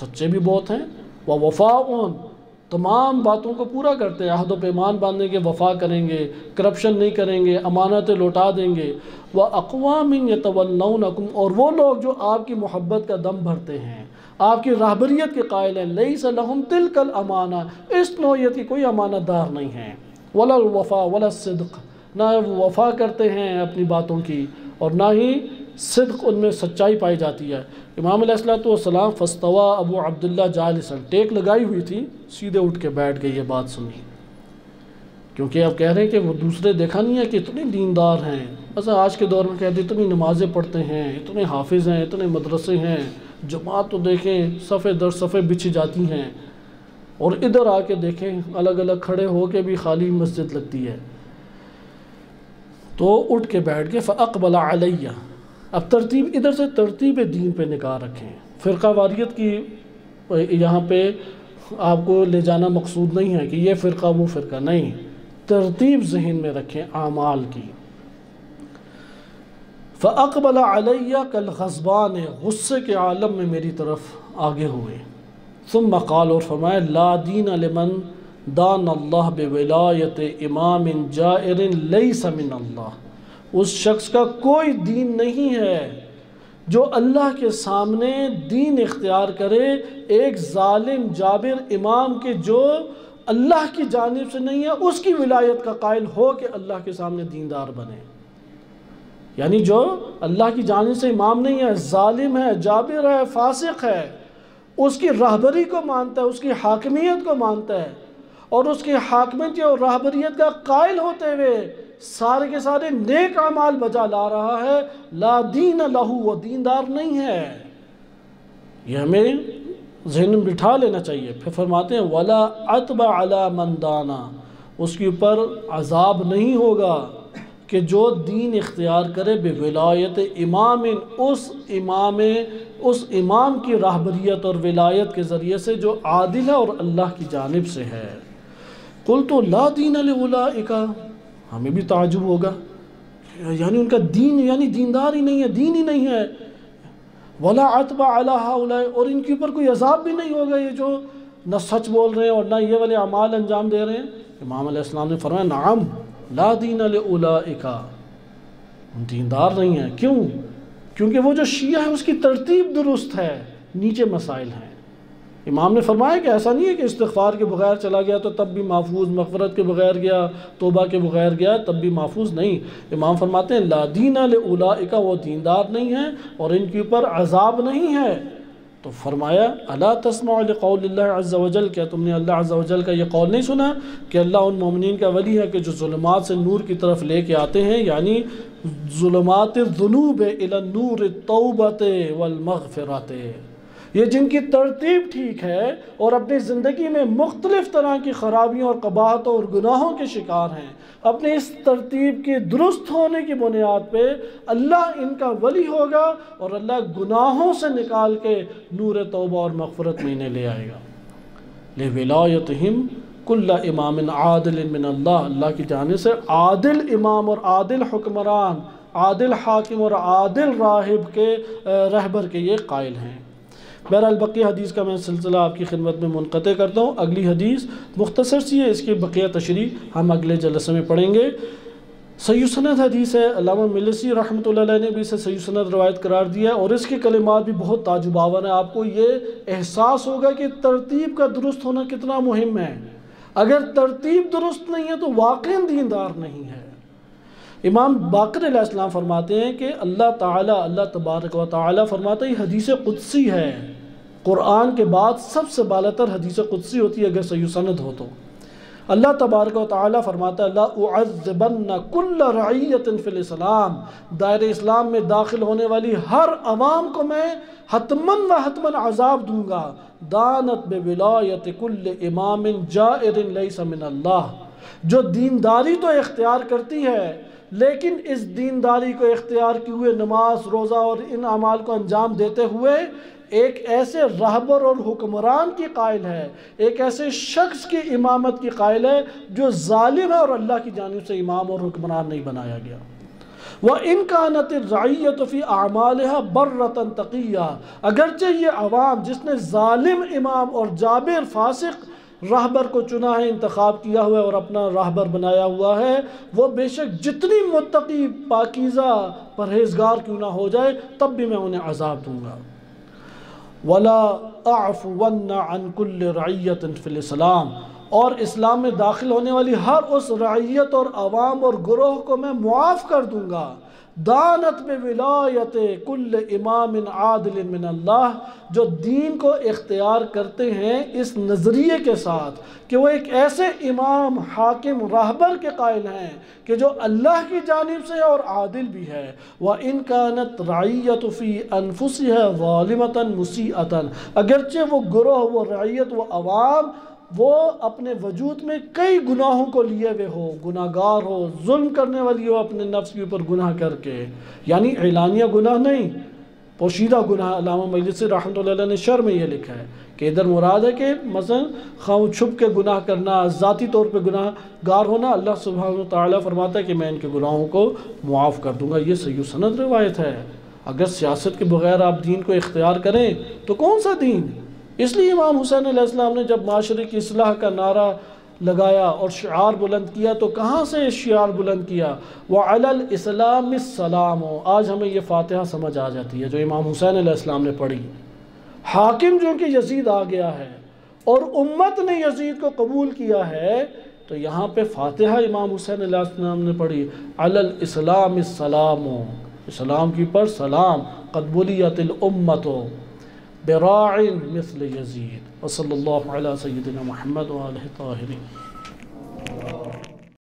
سچے بھی بہت ہیں۔ ووفاء، تمام باتوں کو پورا کرتے ہیں، عہد و پیمان باندھنے کے وفا کریں گے، کرپشن نہیں کریں گے، امانتیں لوٹا دیں گے۔ وَأَقْوَامٍ يَتَوَلَّوْنَكُمْ، اور وہ لوگ جو آپ کی محبت کا دم بھرتے ہیں، آپ کی راہبریت کے قائل ہیں، لَيْسَ لَهُمْ تِلْكَ الْأَمَانَةِ، اس نوعیت کی کوئی امانت دار نہیں ہیں۔ وَلَا الْوَفَاء وَلَا الصِّدْقِ، نہ وہ وفا کرتے ہیں اپنی باتوں کی اور نہ ہی صدق ان میں سچائی پائی جاتی ہے۔ امام علیہ السلام فَاسْتَوَىٰ ابو عبداللہ جالساً، ٹیک لگائی ہوئی تھی، سیدھے اٹھ کے بیٹھ گئے، یہ بات سنی، کیونکہ اب کہہ رہے ہیں کہ وہ دوسرے دیکھا نہیں ہے کہ اتنے دیندار ہیں، ایسا آج کے دور میں کہتے ہیں اتنی نمازیں پڑھتے ہیں، اتنے حافظ ہیں، اتنے مدرسے ہیں، جماعت تو دیکھیں صفے در صفے بچھی جاتی ہیں، اور ادھر آ کے دیکھیں الگ الگ کھڑے ہو کے بھی خالی مسجد لگتی ہے۔ تو اٹھ کے بیٹھ گئے، فَأَقْبَلَ عَلَيَّ، اب ترتیب ادھر سے ترتیب دین پہ نگاہ رکھیں، فرقہ واریت کی یہاں پہ آپ کو لے جانا مقصود نہیں ہے کہ یہ فرقہ وہ فرقہ، نہیں، ترتیب ذہن میں رکھیں اعمال کی۔ فَأَقْبَلَ عَلَيَّ كَالْغَضْبَانِ، غصے کے عالم میں میری طرف آگے ہوئے۔ ثم قال، اور فرمایا، لا دین لمن دان اللہ بولایت امام جائر لیس من اللہ، اس شخص کا کوئی دین نہیں ہے جو اللہ کے سامنے دین اختیار کرے ایک ظالم جابر امام کے جو اللہ کی جانب سے نہیں ہے، اس کی ولایت کا قائل ہو کہ اللہ کے سامنے دیندار بنے۔ یعنی جو اللہ کی جانب سے امام نہیں ہے، ظالم ہے، جابر ہے، فاسق ہے، اس کی رہبری کو مانتا ہے، اس کی حاکمیت کو مانتا ہے، اور اس کی حاکمیت اور راہبریت کا قائل ہوتے ہوئے سارے کے سارے نیک اعمال بجا لا رہا ہے، لا دین لہو، وہ دیندار نہیں ہے۔ یہ ہمیں ذہن میں بٹھا لینا چاہیے۔ پھر فرماتے ہیں وَلَا عَتْبَ عَلَى مَنْ دَانَ، اس کے اوپر عذاب نہیں ہوگا کہ جو دین اختیار کرے بولایت امام، اس امام کی راہبریت اور ولایت کے ذریعے سے جو عادل ہے اور اللہ کی جانب سے ہے۔ قُلْتُ لَا دِينَ لِأُولَئِكَ، ہمیں بھی تعجب ہوگا، یعنی ان کا دین یعنی دیندار ہی نہیں ہے، دین ہی نہیں ہے۔ وَلَا عَتْبَ عَلَى هَؤُلَاءِ، اور ان کے اوپر کوئی عذاب بھی نہیں ہوگا، یہ جو نہ سچ بول رہے ہیں اور نہ یہ والے اعمال انجام دے رہے ہیں۔ امام علیہ السلام نے فرمایا نعم لا دین لأولئک، دیندار نہیں ہے۔ کیوں؟ کیونکہ وہ جو شیعہ ہے اس کی ترتیب درست ہے، نیچے مسائل ہیں۔ امام نے فرمایا کہ ایسا نہیں ہے کہ استغفار کے بغیر چلا گیا تو تب بھی محفوظ، مغفرت کے بغیر گیا، توبہ کے بغیر گیا تب بھی محفوظ نہیں۔ امام فرماتے ہیں لا دین لأولئک، وہ دیندار نہیں ہیں اور ان کے اوپر عذاب نہیں ہے۔ تو فرمایا الا تسمع لقول اللہ عز وجل، کیا تم نے اللہ عز وجل کا یہ قول نہیں سنا کہ اللہ ان مومنین کا ولی ہے کہ جو ظلمات سے نور کی طرف لے کے آتے ہیں، یعنی ظلمات الذنوب الی النور التوبۃ والمغفرۃ، یہ جن کی ترتیب ٹھیک ہے اور اپنی زندگی میں مختلف طرح کی خرابیوں اور قباحتوں اور گناہوں کے شکار ہیں، اپنے اس ترتیب کے درست ہونے کی بنیاد پہ اللہ ان کا ولی ہوگا اور اللہ گناہوں سے نکال کے نور توبہ اور مغفرت میں انہیں لے آئے گا۔ لِوِلَایَتِهِمْ كُلَّ امام عادل من اللہ، اللہ کی جانب سے عادل امام اور عادل حکمران، عادل حاکم اور عادل راہب کے رہبر کے یہ قائل ہیں۔ بہرحال بقیہ حدیث کا میں سلسلہ آپ کی خدمت میں منقطع کرتا ہوں۔ اگلی حدیث مختصر سی ہے، اس کی بقیہ تشریح ہم اگلے جلسے میں پڑھیں گے۔ صحیح سند حدیث ہے، علامہ مجلسی رحمۃ اللہ علیہ نے بھی اسے صحیح سند روایت قرار دیا ہے اور اس کے کلمات بھی بہت تعجب آور ہیں۔ آپ کو یہ احساس ہوگا کہ ترتیب کا درست ہونا کتنا مہم ہے۔ اگر ترتیب درست نہیں ہے تو واقعی دیندار نہیں ہے۔ امام باقر علیہ السلام فرماتے ہیں کہ اللہ تعالیٰ، اللہ تبارک و تعالیٰ فرماتا ہے یہ حدیث قدسی ہے، قرآن کے بعد سب سے بالاتر حدیث قدسی ہوتی ہے اگر صحیح سند ہو تو۔ اللہ تبارک و تعالیٰ فرماتا ہے لا اعذبن کل رعیت فی الاسلام، دائرہ اسلام میں داخل ہونے والی ہر عوام کو میں حتماً و حتماً عذاب دوں گا، دانت بولایت کل امام جائر لیس من اللہ، جو دینداری تو اختیار کرتی ہے لیکن اس دینداری کو اختیار کیے ہوئے نماز، روزہ اور ان اعمال کو انجام دیتے ہوئے ایک ایسے رہبر اور حکمران کی قائل ہے، ایک ایسے شخص کی امامت کی قائل ہے جو ظالم ہے اور اللہ کی جانب سے امام اور حکمران نہیں بنایا گیا۔ وَإِن كَانَتِ الرَّعِيَّةُ فِي أَعْمَالِهَا بَرَّةً تَقِيًّا، اگرچہ یہ عوام جس نے ظالم امام اور جابر فاسق راہبر کو چنا ہے، انتخاب کیا ہوا ہے اور اپنا راہبر بنایا ہوا ہے، وہ بے شک جتنی متقی، پاکیزہ، پرہیزگار کیوں نہ ہو جائے تب بھی میں انہیں عذاب دوں گا۔ وَلَا أَعْفُوَنَّ عَنْ كُلِّ رَعِيَّةٍ فِي الْإِسْلَامِ، اور اسلام میں داخل ہونے والی ہر اس رعیت اور عوام اور گروہ کو میں معاف کر دوں گا، دانت بولایت کل امام عادل من اللہ، جو دین کو اختیار کرتے ہیں اس نظریے کے ساتھ کہ وہ ایک ایسے امام، حاکم، راہبر کے قائل ہیں کہ جو اللہ کی جانب سے ہے اور عادل بھی ہے۔ وَإِن كَانَتْ رَعِيَّةُ فِي أَنفُسِهَا ظَالِمَةً مُسِيئَةً، اگرچہ وہ گروہ، وہ رعیت، وہ عوام، وہ اپنے وجود میں کئی گناہوں کو لیے ہوئے ہو، گناہ گار ہو، ظلم کرنے والی ہو اپنے نفس کے اوپر گناہ کر کے، یعنی اعلانیہ گناہ نہیں، پوشیدہ گناہ۔ علامہ مجلسی رحمۃ اللہ علیہ نے شرح میں یہ لکھا ہے کہ ادھر مراد ہے کہ مثلا خواہ چھپ کے گناہ کرنا، ذاتی طور پہ گناہ گار ہونا، اللہ سبحانہ و تعالیٰ فرماتا ہے کہ میں ان کے گناہوں کو معاف کر دوں گا۔ یہ صحیح سند روایت ہے۔ اگر سیاست کے بغیر آپ دین کو اختیار کریں تو کون سا دین؟ اس لیے امام حسین علیہ السلام نے جب معاشرے کی اصلاح کا نعرہ لگایا اور شعار بلند کیا تو کہاں سے شعار بلند کیا؟ وَعَلَى الْإِسْلَامِ السَّلَامُ، آج ہمیں یہ فاتحہ سمجھ آ جاتی ہے جو امام حسین علیہ السلام نے پڑھی۔ حاکم جو کہ یزید آ گیا ہے اور امت نے یزید کو قبول کیا ہے، تو یہاں پہ فاتحہ امام حسین علیہ السلام نے پڑھی، عَلَى الْإِسْلَامِ السَّلَامُ، اسلام کی پر سلام، قَدْ بُلِيَتِ الْأُمَّةُ، براع مثل یزید وصلی اللہ علی سیدنا محمد وآلہ الطاہرین.